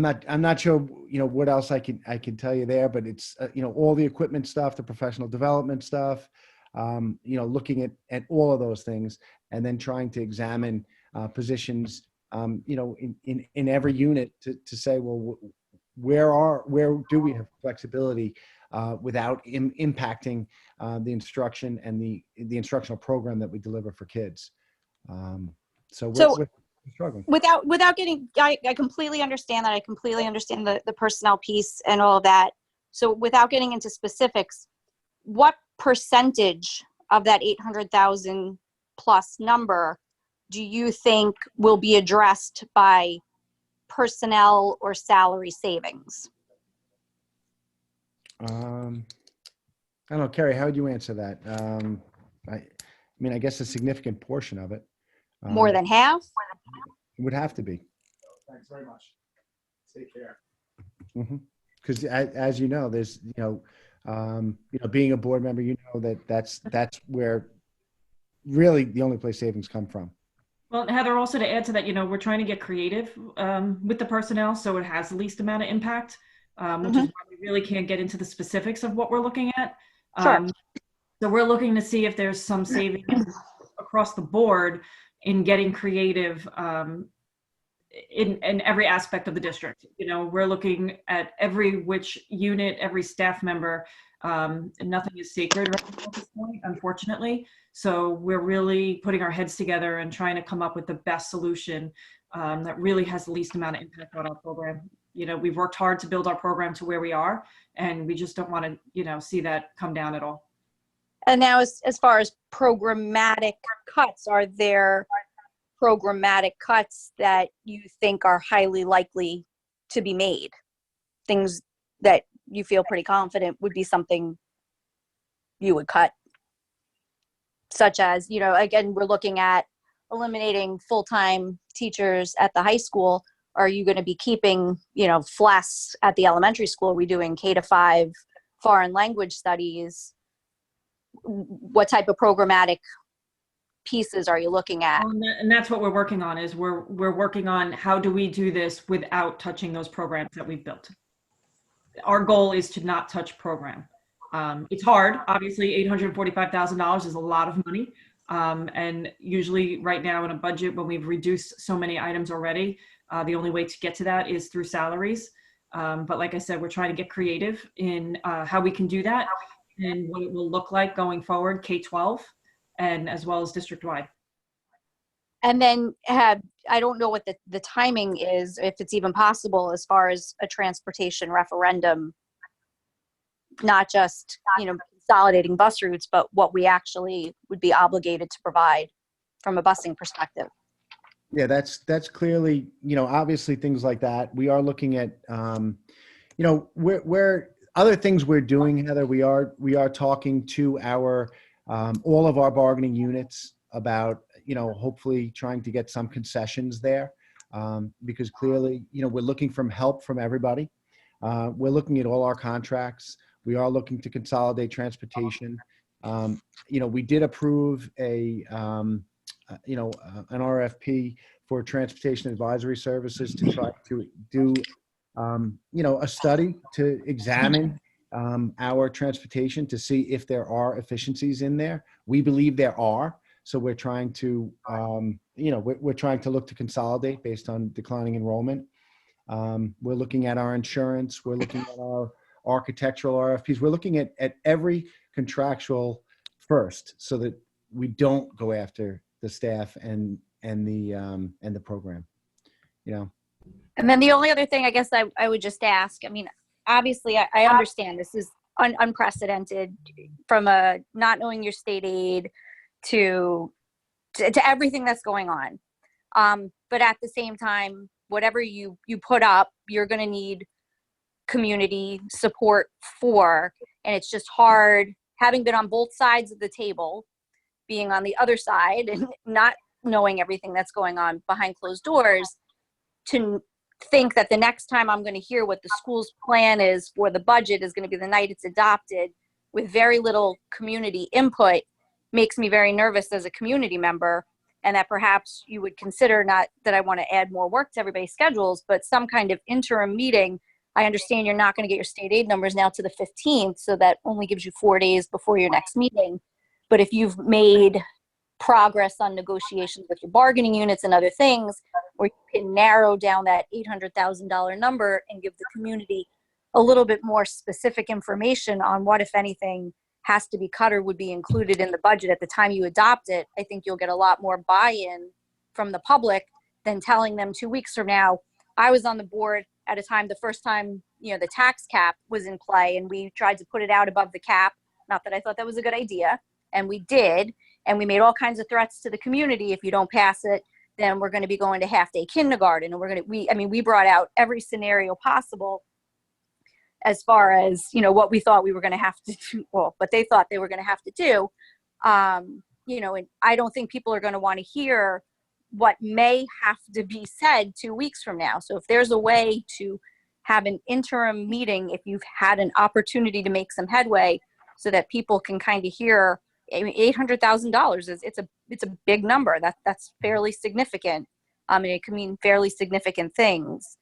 not sure what else I can tell you there, but it's all the equipment stuff, the professional development stuff, looking at all of those things, and then trying to examine positions in every unit to say, well, where do we have flexibility without impacting the instruction and the instructional program that we deliver for kids. So we're struggling. Without getting, I completely understand that. I completely understand the personnel piece and all of that. So without getting into specifics, what percentage of that 800,000 plus number do you think will be addressed by personnel or salary savings? I don't know, Carrie, how would you answer that? I guess a significant portion of it. More than half? It would have to be. Thanks very much. Take care. Because as you know, there's, being a board member, that's where really the only place savings come from. Well, Heather, also to add to that, we're trying to get creative with the personnel, so it has the least amount of impact, which is why we really can't get into the specifics of what we're looking at. Sure. So we're looking to see if there's some savings across the board in getting creative in every aspect of the district. We're looking at every which unit, every staff member. Nothing is sacred right now at this point, unfortunately. So we're really putting our heads together and trying to come up with the best solution that really has the least amount of impact on our program. We've worked hard to build our program to where we are, and we just don't want to, see that come down at all. And now as far as programmatic cuts, are there programmatic cuts that you think are highly likely to be made? Things that you feel pretty confident would be something you would cut? Such as, again, we're looking at eliminating full-time teachers at the high school. Are you going to be keeping, FLES at the elementary school? Are we doing K-5 foreign language studies? What type of programmatic pieces are you looking at? And that's what we're working on, is we're working on how do we do this without touching those programs that we've built. Our goal is to not touch program. It's hard. Obviously, $845,000 is a lot of money. And usually right now in a budget, when we've reduced so many items already, the only way to get to that is through salaries. But like I said, we're trying to get creative in how we can do that and what it will look like going forward, K-12, and as well as district-wide. And then I don't know what the timing is, if it's even possible, as far as a transportation referendum, not just, consolidating bus routes, but what we actually would be obligated to provide from a busing perspective. Yeah, that's clearly, obviously things like that. We are looking at, where other things we're doing, Heather, we are talking to our, all of our bargaining units about, hopefully trying to get some concessions there, because clearly, we're looking for help from everybody. We're looking at all our contracts. We are looking to consolidate transportation. We did approve an RFP for transportation advisory services to try to do a study to examine our transportation to see if there are efficiencies in there. We believe there are. So we're trying to, we're trying to look to consolidate based on declining enrollment. We're looking at our insurance. We're looking at our architectural RFPs. We're looking at every contractual first so that we don't go after the staff and the program, And then the only other thing I guess I would just ask, I mean, obviously I understand this is unprecedented from a not knowing your state aid to everything that's going on. But at the same time, whatever you put up, you're going to need community support for, and it's just hard having been on both sides of the table, being on the other side and not knowing everything that's going on behind closed doors, to think that the next time I'm going to hear what the school's plan is for the budget is going to be the night it's adopted with very little community input makes me very nervous as a community member, and that perhaps you would consider, not that I want to add more work to everybody's schedules, but some kind of interim meeting. I understand you're not going to get your state aid numbers now to the 15th, so that only gives you 4 days before your next meeting. But if you've made progress on negotiations with your bargaining units and other things, or you can narrow down that $800,000 number and give the community a little bit more specific information on what, if anything, has to be cut or would be included in the budget at the time you adopt it, I think you'll get a lot more buy-in from the public than telling them 2 weeks from now. I was on the board at a time, the first time, the tax cap was in play, and we tried to put it out above the cap. Not that I thought that was a good idea, and we did. And we made all kinds of threats to the community. If you don't pass it, then we're going to be going to half-day kindergarten. And we brought out every scenario possible as far as, what we thought we were going to have to do, well, what they thought they were going to have to do. And I don't think people are going to want to hear what may have to be said 2 weeks from now. So if there's a way to have an interim meeting, if you've had an opportunity to make some headway so that people can kind of hear, $800,000 it's a big number. That's fairly significant. It can mean fairly significant things.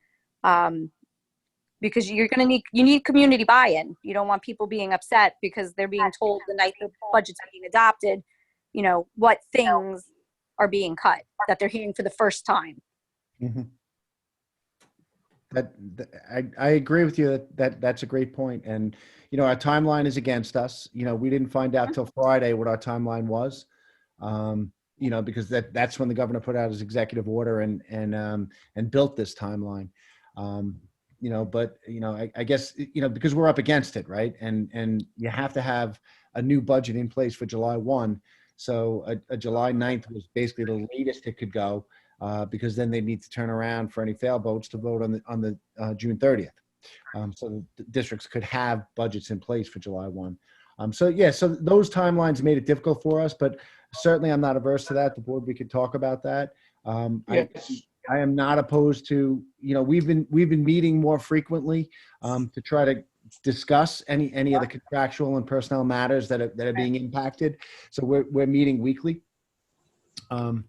Because you need community buy-in. You don't want people being upset because they're being told the night the budget's being adopted, what things are being cut that they're hearing for the first time. Mm-hmm. I agree with you that's a great point. And, our timeline is against us. We didn't find out till Friday what our timeline was, because that's when the governor put out his executive order and built this timeline. I guess, because we're up against it, right? And you have to have a new budget in place for July 1. So a July 9th was basically the latest it could go, because then they need to turn around for any fail votes to vote on the June 30th. So the districts could have budgets in place for July 1. So those timelines made it difficult for us, but certainly I'm not averse to that. The board, we could talk about that. Yes. I am not opposed to, we've been meeting more frequently to try to discuss any of the contractual and personnel matters that are being impacted. So we're meeting weekly. And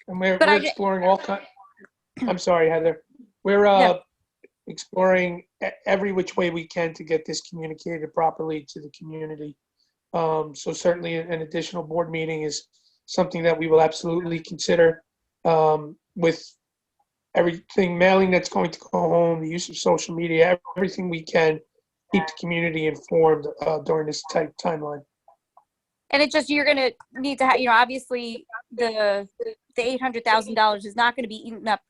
we're exploring all kinds. I'm sorry, Heather. We're exploring every which way we can to get this communicated properly to the community. So certainly an additional board meeting is something that we will absolutely consider. With everything, mailing that's going to go home, the use of social media, everything we can keep the community informed during this tight timeline. And you're going to need to have, obviously the $800,000 is not going to be eaten up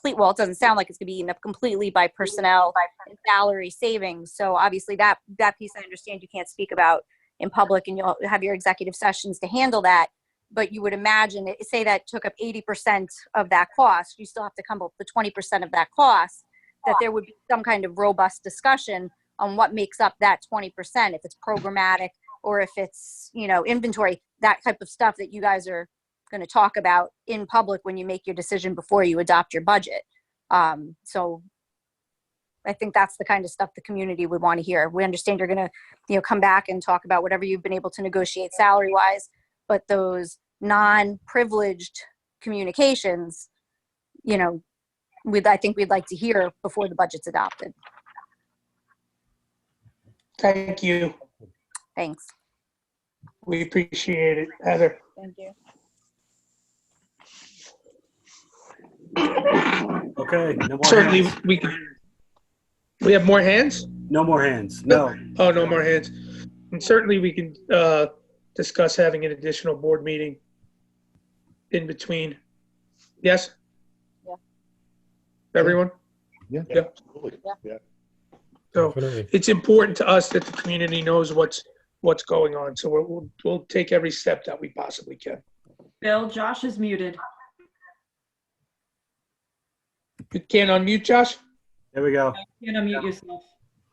well, it doesn't sound like it's going to be eaten up completely by personnel and salary savings. So obviously that piece I understand you can't speak about in public, and you'll have your executive sessions to handle that. But you would imagine, say that took up 80% of that cost, you still have to come up with 20% of that cost, that there would be some kind of robust discussion on what makes up that 20%, if it's programmatic or if it's, inventory, that type of stuff that you guys are going to talk about in public when you make your decision before you adopt your budget. So I think that's the kind of stuff the community would want to hear. We understand you're going to, come back and talk about whatever you've been able to negotiate salary-wise, but those non-privileged communications, I think we'd like to hear before the budget's adopted. Thank you. Thanks. We appreciate it, Heather. Thank you. Okay, no more Certainly, hands. we have more hands? No more hands. No. Oh, no more hands. And certainly we can discuss having an additional board meeting in between. Yes? Yeah. Everyone? Yeah. Yeah. Yeah. So it's important to us that the community knows what's going on. So we'll take every step that we possibly can. Bill, Josh is muted. You can't unmute, Josh? There we go. You can unmute yourself.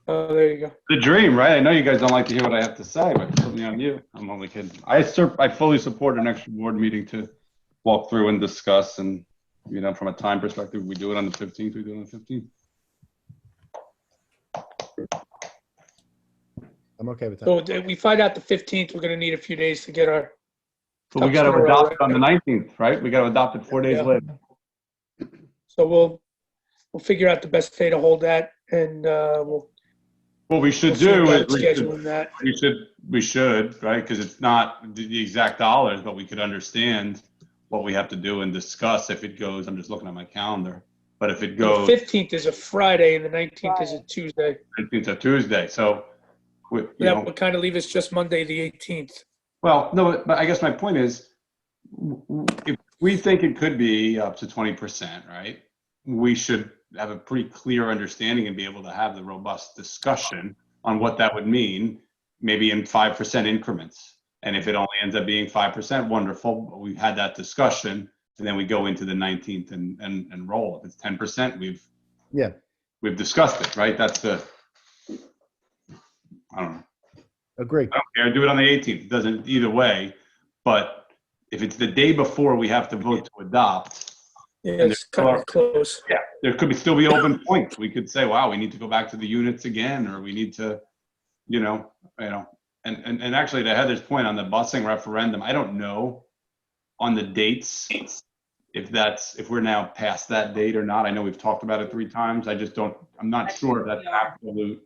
Oh, there you go. The dream, right? I know you guys don't like to hear what I have to say, but put me on mute. I'm only kidding. I fully support an extra board meeting to walk through and discuss, and from a time perspective, we do it on the 15th. We do it on the 15th. I'm okay with that. So we find out the 15th, we're going to need a few days to get our. But we got to adopt it on the 19th, right? We got to adopt it 4 days later. So we'll figure out the best day to hold that, and we'll. What we should see do about is scheduling that. we should, right? Because it's not the exact dollars, but we could understand what we have to do and discuss if it goes. I'm just looking at my calendar. But if it goes. The 15th is a Friday and the 19th is a Tuesday. 19th is a Tuesday. So, That would kind of leave us just Monday, the 18th. Well, no, but I guess my point is, if we think it could be up to 20%, right? We should have a pretty clear understanding and be able to have the robust discussion on what that would mean, maybe in 5% increments. And if it only ends up being 5%, wonderful. But we've had that discussion, and then we go into the 19th and roll. If it's 10%, we've discussed it, right? That's I don't know. Agree. I don't care. Do it on the 18th. It doesn't either way. But if it's the day before we have to vote to adopt, it's kind of close. Yeah, there could still be open points. We could say, wow, we need to go back to the units again, or we need to, and actually to Heather's point on the busing referendum, I don't know on the dates if we're now past that date or not. I know we've talked about it 3 times. I'm not sure if that's absolute,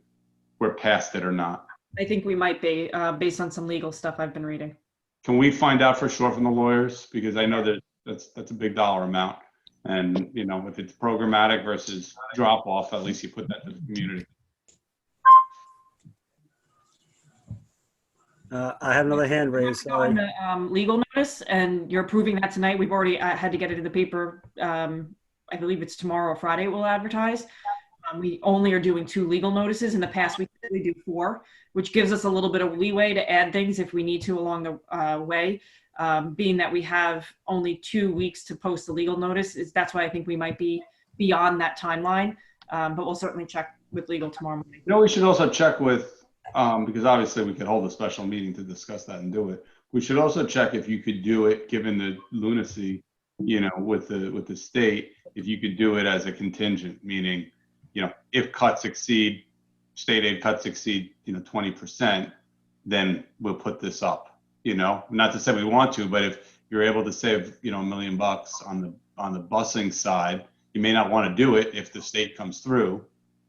we're past it or not. I think we might be, based on some legal stuff I've been reading. Can we find out for sure from the lawyers? Because I know that's a big dollar amount. And, if it's programmatic versus drop off, at least you put that to the community. I have another hand raised. Sorry. On the legal notice, and you're approving that tonight. We've already had to get it in the paper. I believe it's tomorrow or Friday we'll advertise. We only are doing 2 legal notices. In the past, we typically do 4, which gives us a little bit of leeway to add things if we need to along the way. Being that we have only 2 weeks to post the legal notice, that's why I think we might be beyond that timeline. But we'll certainly check with legal tomorrow morning. We should also check with, because obviously we could hold a special meeting to discuss that and do it. We should also check if you could do it, given the lunacy, with the state, if you could do it as a contingent, meaning, if state aid cuts exceed, 20%, then we'll put this up. Not to say we want to, but if you're able to save, $1 million on the busing side, you may not want to do it if the state comes through.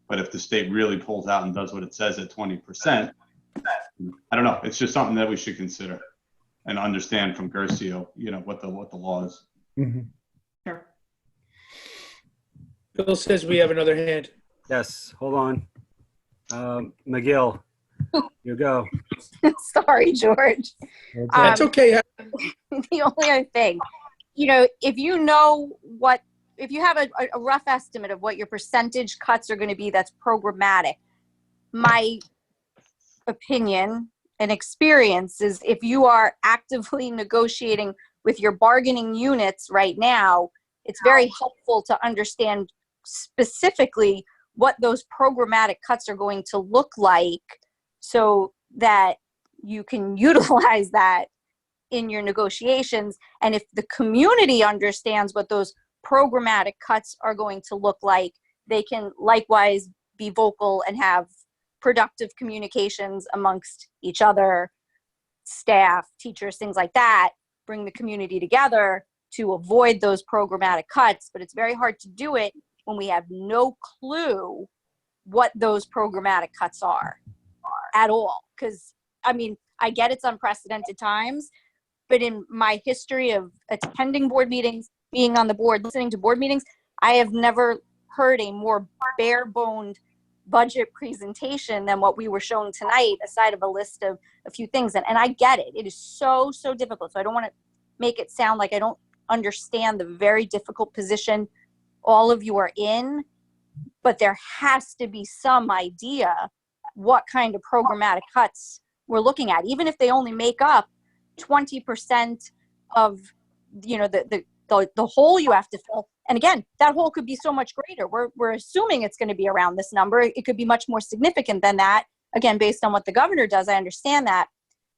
But if the state really pulls out and does what it says at 20%, I don't know. It's just something that we should consider and understand from Gercio, what the law is. Mm-hmm. Sure. Bill says we have another hand. Yes, hold on. McGill, you go. Sorry, George. That's okay. The only other thing, if you have a rough estimate of what your percentage cuts are going to be that's programmatic, my opinion and experience is if you are actively negotiating with your bargaining units right now, it's very helpful to understand specifically what those programmatic cuts are going to look like so that you can utilize that in your negotiations. And if the community understands what those programmatic cuts are going to look like, they can likewise be vocal and have productive communications amongst each other, staff, teachers, things like that, bring the community together to avoid those programmatic cuts. But it's very hard to do it when we have no clue what those programmatic cuts are at all. Because, I mean, I get it's unprecedented times, but in my history of attending board meetings, being on the board, listening to board meetings, I have never heard a more bare-boned budget presentation than what we were shown tonight, aside of a list of a few things. And I get it. It is so difficult. So I don't want to make it sound like I don't understand the very difficult position all of you are in, but there has to be some idea what kind of programmatic cuts we're looking at, even if they only make up 20% of, you know, the hole you have to fill. And again, that hole could be so much greater. We're assuming it's going to be around this number. It could be much more significant than that. Again, based on what the governor does, I understand that.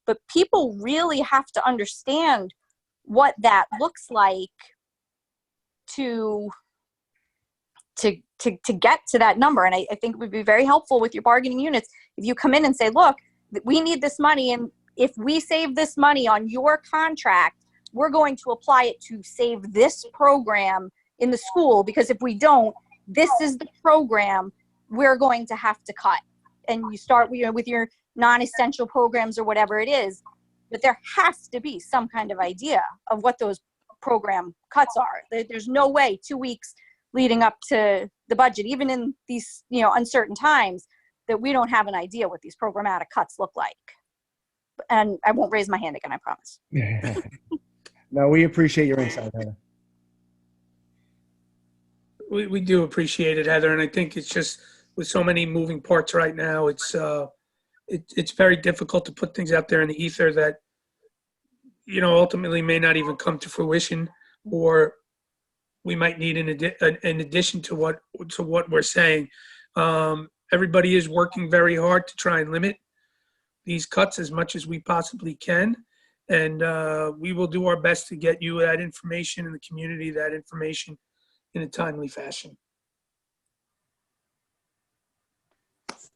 But people really have to understand what that looks like to get to that number. And I think it would be very helpful with your bargaining units if you come in and say, look, we need this money, and if we save this money on your contract, we're going to apply it to save this program in the school, because if we don't, this is the program we're going to have to cut. And you start, you know, with your non-essential programs or whatever it is, but there has to be some kind of idea of what those program cuts are. There's no way 2 weeks leading up to the budget, even in these, you know, uncertain times, that we don't have an idea what these programmatic cuts look like. And I won't raise my hand again, I promise. No, we appreciate your insight, Heather. We do appreciate it, Heather, and I think it's just with so many moving parts right now, it's very difficult to put things out there in the ether that, you know, ultimately may not even come to fruition, or we might need in addition to what we're saying. Everybody is working very hard to try and limit these cuts as much as we possibly can, and we will do our best to get you that information and the community that information in a timely fashion.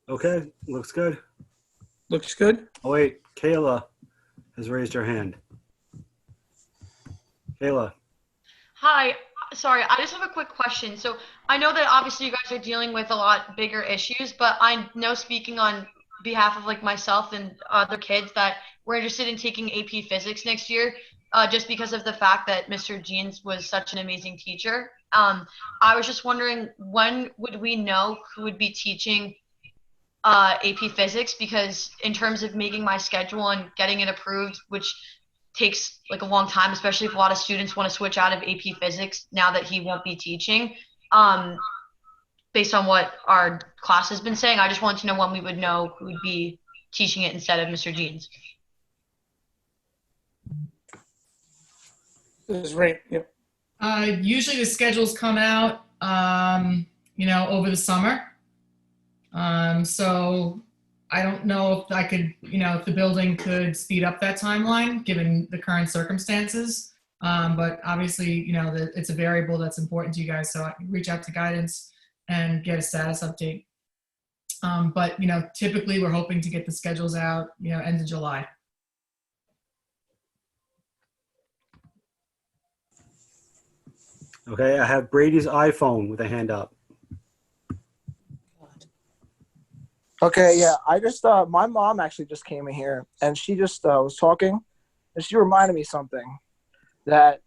Okay, looks good. Looks good. Oh wait, Kayla has raised her hand. Kayla. Hi, sorry, I just have a quick question. So I know that obviously you guys are dealing with a lot bigger issues, but I know, speaking on behalf of like myself and other kids, that we're interested in taking AP Physics next year, just because of the fact that Mr. Jeans was such an amazing teacher. I was just wondering, when would we know who would be teaching AP Physics? Because in terms of making my schedule and getting it approved, which takes like a long time, especially if a lot of students want to switch out of AP Physics now that he won't be teaching, based on what our class has been saying, I just wanted to know when we would know who would be teaching it instead of Mr. Jeans. This is right. Yep. Usually the schedules come out, you know, over the summer. So I don't know if I could, you know, if the building could speed up that timeline given the current circumstances. But obviously, you know, it's a variable that's important to you guys. So I can reach out to guidance and get a status update. But, you know, typically we're hoping to get the schedules out, you know, end of July. Okay, I have Brady's iPhone with a hand up. Okay, yeah, I just, my mom actually just came in here, and she just was talking, and she reminded me something, that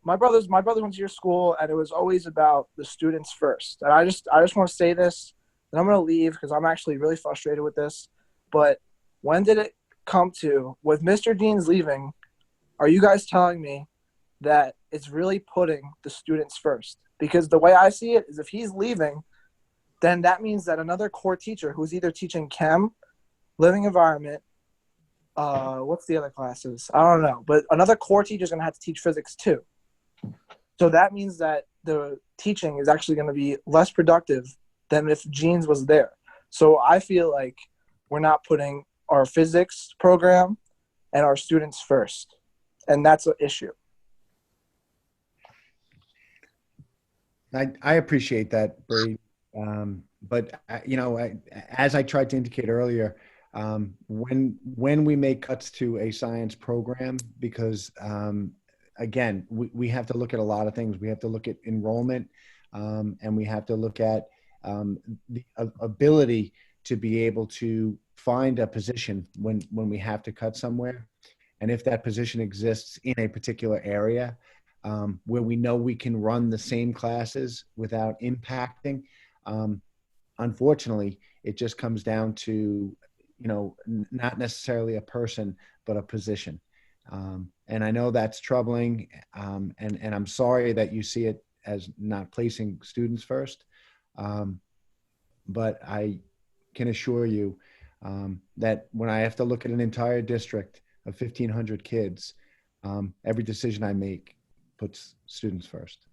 my brother went to your school, and it was always about the students first. And I just want to say this, and I'm going to leave because I'm actually really frustrated with this, but when did it come to, with Mr. Jeans leaving, are you guys telling me that it's really putting the students first? Because the way I see it is, if he's leaving, then that means that another core teacher who's either teaching chem, living environment, what's the other classes? I don't know. But another core teacher is going to have to teach physics too. So that means that the teaching is actually going to be less productive than if Jeans was there. So I feel like we're not putting our physics program and our students first. And that's an issue. I appreciate that, Brady. But you know, as I tried to indicate earlier, when we make cuts to a science program, because again, we have to look at a lot of things. We have to look at enrollment. and we have to look at the ability to be able to find a position when we have to cut somewhere. And if that position exists in a particular area where we know we can run the same classes without impacting, unfortunately, it just comes down to, not necessarily a person, but a position. And I know that's troubling, and I'm sorry that you see it as not placing students first. But I can assure you that when I have to look at an entire district of 1,500 kids, every decision I make puts students first.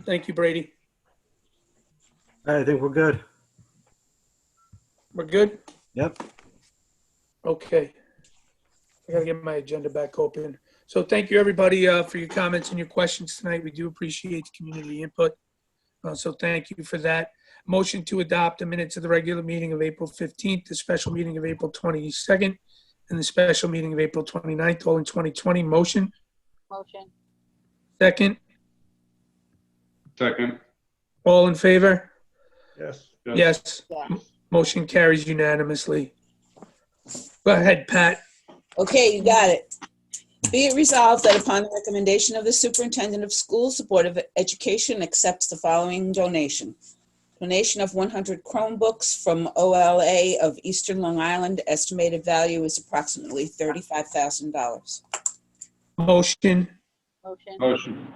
Thank you, Brady. I think we're good. We're good? Yep. Okay. I gotta get my agenda back open. So thank you, everybody, for your comments and your questions tonight. We do appreciate the community input. So thank you for that. Motion to adopt the minutes of the regular meeting of April 15th, the special meeting of April 22nd, and the special meeting of April 29th, all in 2020. Motion? Motion. Second? Second. All in favor? Yes. Yes. Motion carries unanimously. Go ahead, Pat. Okay, you got it. Be it resolved that upon the recommendation of the superintendent of schools, the Board of Education accepts the following donation. Donation of 100 Chromebooks from OLA of Eastern Long Island. Estimated value is approximately $35,000. Motion. Motion.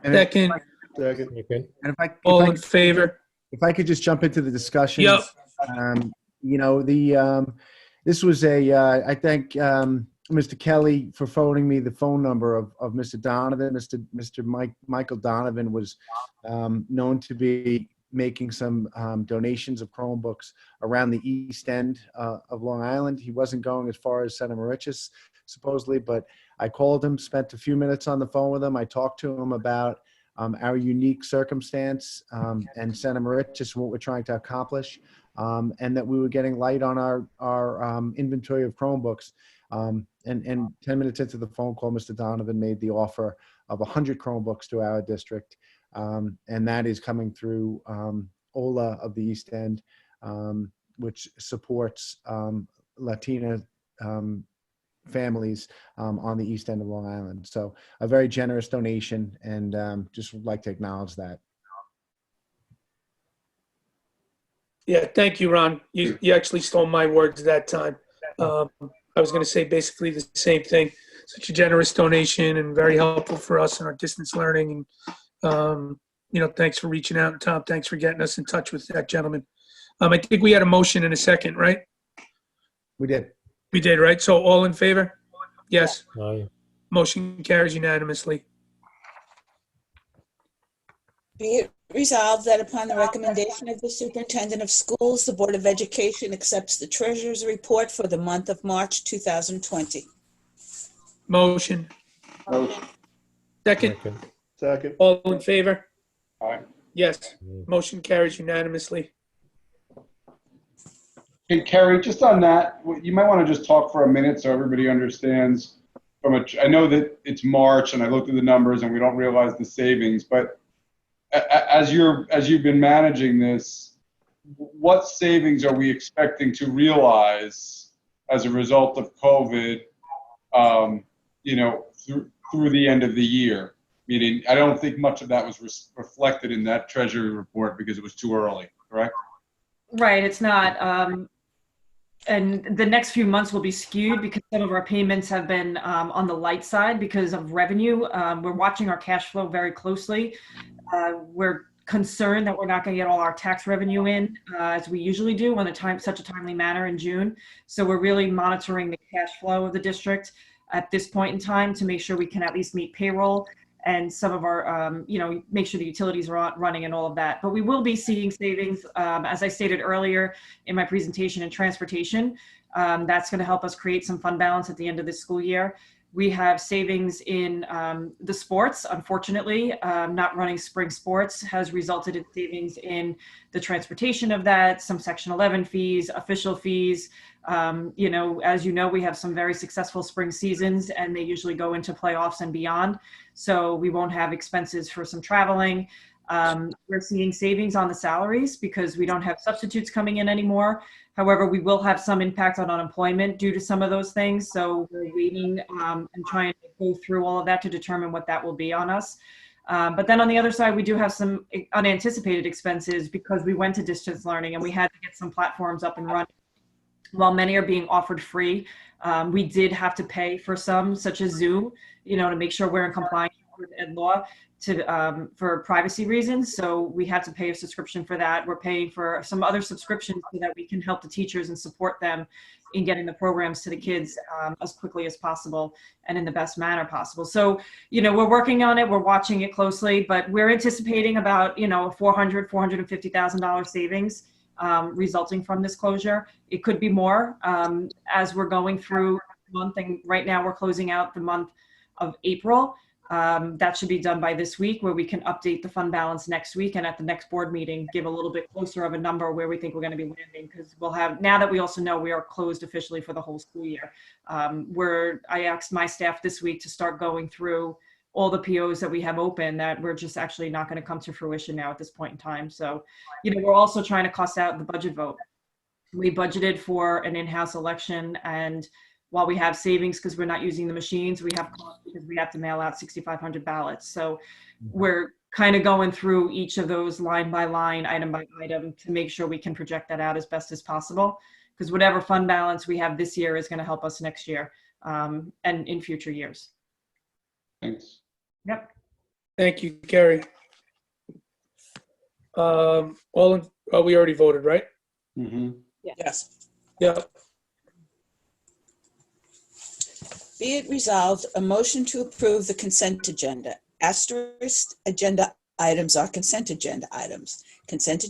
Second. And All in favor? If I could just jump into the discussion. Yep. This was I thank Mr. Kelly for forwarding me the phone number of Mr. Donovan. Mr. Michael Donovan was known to be making some donations of Chromebooks around the East End of Long Island. He wasn't going as far as Santa Mauritius, supposedly, but I called him, spent a few minutes on the phone with him. I talked to him about our unique circumstance and Santa Mauritius, what we're trying to accomplish, and that we were getting light on our inventory of Chromebooks. And 10 minutes into the phone call, Mr. Donovan made the offer of 100 Chromebooks to our district. And that is coming through OLA of the East End, which supports Latina families on the East End of Long Island. So a very generous donation, and just would like to acknowledge that. Yeah, thank you, Ron. You actually stole my words that time. I was going to say basically the same thing. Such a generous donation and very helpful for us in our distance learning. And, thanks for reaching out. And Tom, thanks for getting us in touch with that gentleman. I think we had a motion in a second, right? We did. We did, right? So all in favor? Yes. Aye. Motion carries unanimously. Be it resolved that upon the recommendation of the superintendent of schools, the Board of Education accepts the treasurer's report for the month of March 2020. Motion. Motion. Second. Second. All in favor? Aye. Yes. Motion carries unanimously. Hey, Kerry, just on that, you might want to just talk for a minute so everybody understands. I know that it's March and I looked at the numbers and we don't realize the savings, but as you've been managing this, what savings are we expecting to realize as a result of COVID, through the end of the year? Meaning, I don't think much of that was reflected in that Treasury report because it was too early, correct? Right, it's not. And the next few months will be skewed because some of our payments have been on the light side because of revenue. We're watching our cash flow very closely. We're concerned that we're not going to get all our tax revenue in as we usually do on such a timely manner in June. So we're really monitoring the cash flow of the district at this point in time to make sure we can at least meet payroll and some of our, make sure the utilities are running and all of that. But we will be seeing savings, as I stated earlier in my presentation, in transportation. That's going to help us create some fund balance at the end of this school year. We have savings in the sports. Unfortunately, not running spring sports has resulted in savings in the transportation of that, some Section 11 fees, official fees. You know, as you know, we have some very successful spring seasons and they usually go into playoffs and beyond. So we won't have expenses for some traveling. We're seeing savings on the salaries because we don't have substitutes coming in anymore. However, we will have some impact on unemployment due to some of those things. So we're waiting and trying to go through all of that to determine what that will be on us. But then on the other side, we do have some unanticipated expenses because we went to distance learning and we had to get some platforms up and running. While many are being offered free, we did have to pay for some, such as Zoom, you know, to make sure we're in compliance with ed law for privacy reasons. So we had to pay a subscription for that. We're paying for some other subscriptions so that we can help the teachers and support them in getting the programs to the kids as quickly as possible and in the best manner possible. So, you know, we're working on it. We're watching it closely, but we're anticipating about, you know, $450,000 savings resulting from this closure. It could be more as we're going through the month, and right now we're closing out the month of April. That should be done by this week, where we can update the fund balance next week, and at the next board meeting give a little bit closer of a number where we think we're going to be landing, because we'll have, now that we also know we are closed officially for the whole school year. I asked my staff this week to start going through all the POs that we have open that we're just actually not going to come to fruition now at this point in time. So, you know, we're also trying to cost out the budget vote. We budgeted for an in-house election, and while we have savings because we're not using the machines, we have costs because we have to mail out 6,500 ballots. So we're kind of going through each of those line by line, item by item, to make sure we can project that out as best as possible. Because whatever fund balance we have this year is going to help us next year and in future years. Thanks. Yep. Thank you, Carrie. We already voted, right? Mm-hmm. Yes. Yep. Be it resolved, a motion to approve the consent agenda. Asterisk agenda items are consent agenda items. Consent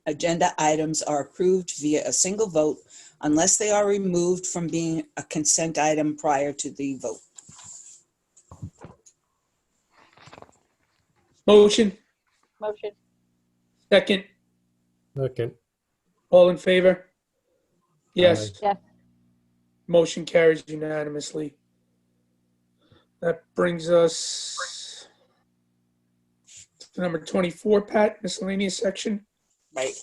agenda items are approved via a single vote unless they are removed from being a consent item prior to the vote. Motion. Motion. Second. Second. All in favor? Yes. Yes. Motion carries unanimously. That brings us to number 24, Pat, miscellaneous section. Right.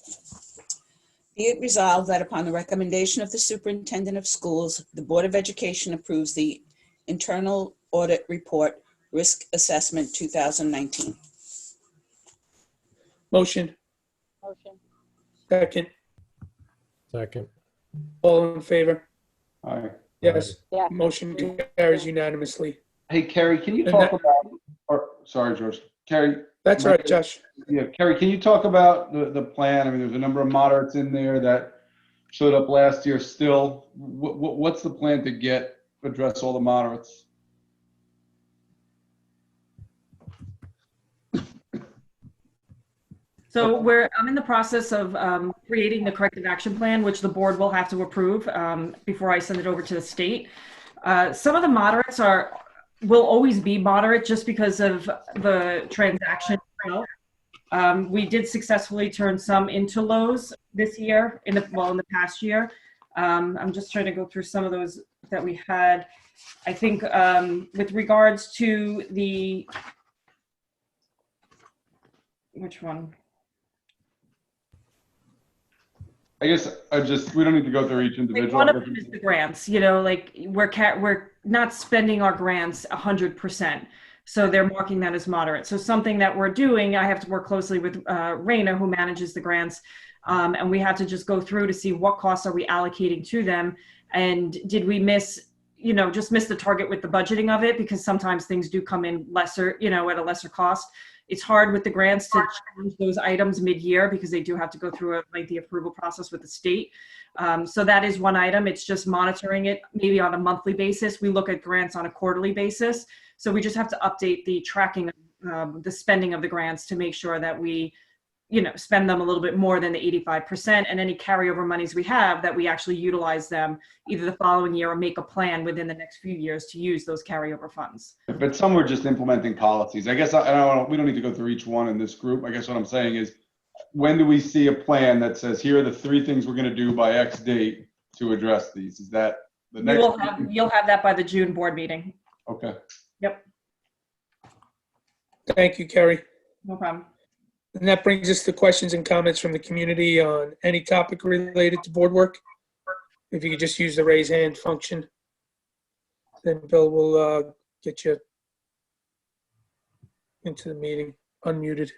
Be it resolved that upon the recommendation of the superintendent of schools, the Board of Education approves the internal audit report risk assessment 2019. Motion. Motion. Second. Second. All in favor? Aye. Yes. Yeah. Motion carries unanimously. Hey, Carrie, can you And talk that- about, or, sorry, George. Carrie. That's all right, Josh. Yeah, Carrie, can you talk about the plan? I mean, there's a number of moderates in there that showed up last year still. What's the plan to address all the moderates? So I'm in the process of creating the corrective action plan, which the board will have to approve before I send it over to the state. Some of the moderates will always be moderate just because of the transaction. We did successfully turn some into lows this year, in the past year. I'm just trying to go through some of those that we had. I think with regards to which one? I guess we don't need to go through each individual. Like one of them is the grants, you know, like we're not spending our grants 100%. So they're marking that as moderate. So something that we're doing, I have to work closely with Raina, who manages the grants. And we have to just go through to see what costs are we allocating to them. And did we miss the target with the budgeting of it? Because sometimes things do come in lesser, at a lesser cost. It's hard with the grants to change those items mid-year because they do have to go through a lengthy approval process with the state. So that is one item. It's just monitoring it maybe on a monthly basis. We look at grants on a quarterly basis. So we just have to update the tracking of the spending of the grants to make sure that we spend them a little bit more than the 85%, and any carryover monies we have, that we actually utilize them either the following year or make a plan within the next few years to use those carryover funds. But some were just implementing policies. I guess we don't need to go through each one in this group. I guess what I'm saying is, when do we see a plan that says, here are the 3 things we're going to do by X date to address these? Is that the next? You'll have that by the June board meeting. Okay. Yep. Thank you, Kerry. No problem. And that brings us to questions and comments from the community on any topic related to board work. If you could just use the raise hand function, then Bill will get you into the meeting, unmuted.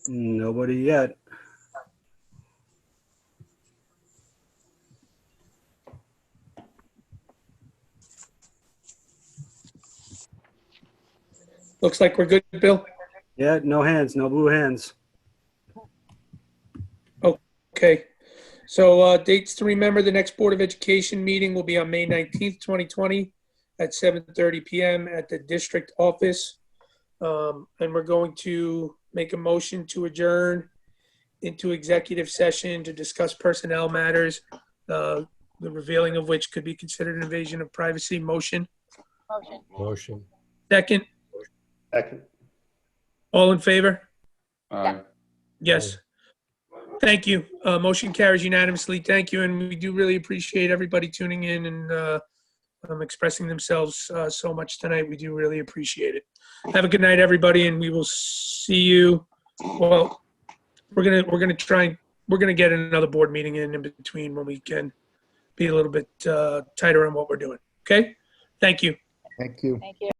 Nobody yet. Looks like we're good, Bill. Yeah, no hands, no blue hands. Okay. So dates to remember: the next Board of Education meeting will be on May 19th, 2020 at 7:30 p.m. at the district office. And we're going to make a motion to adjourn into executive session to discuss personnel matters, the revealing of which could be considered an invasion of privacy. Motion. Motion. Second. Second. All in favor? Aye. Yes. Thank you. Motion carries unanimously. Thank you. And we do really appreciate everybody tuning in and expressing themselves so much tonight. We do really appreciate it. Have a good night, everybody, and we will see you. Well, we're gonna get another board meeting in between when we can be a little bit tighter on what we're doing. Okay? Thank you. Thank you. Thank you.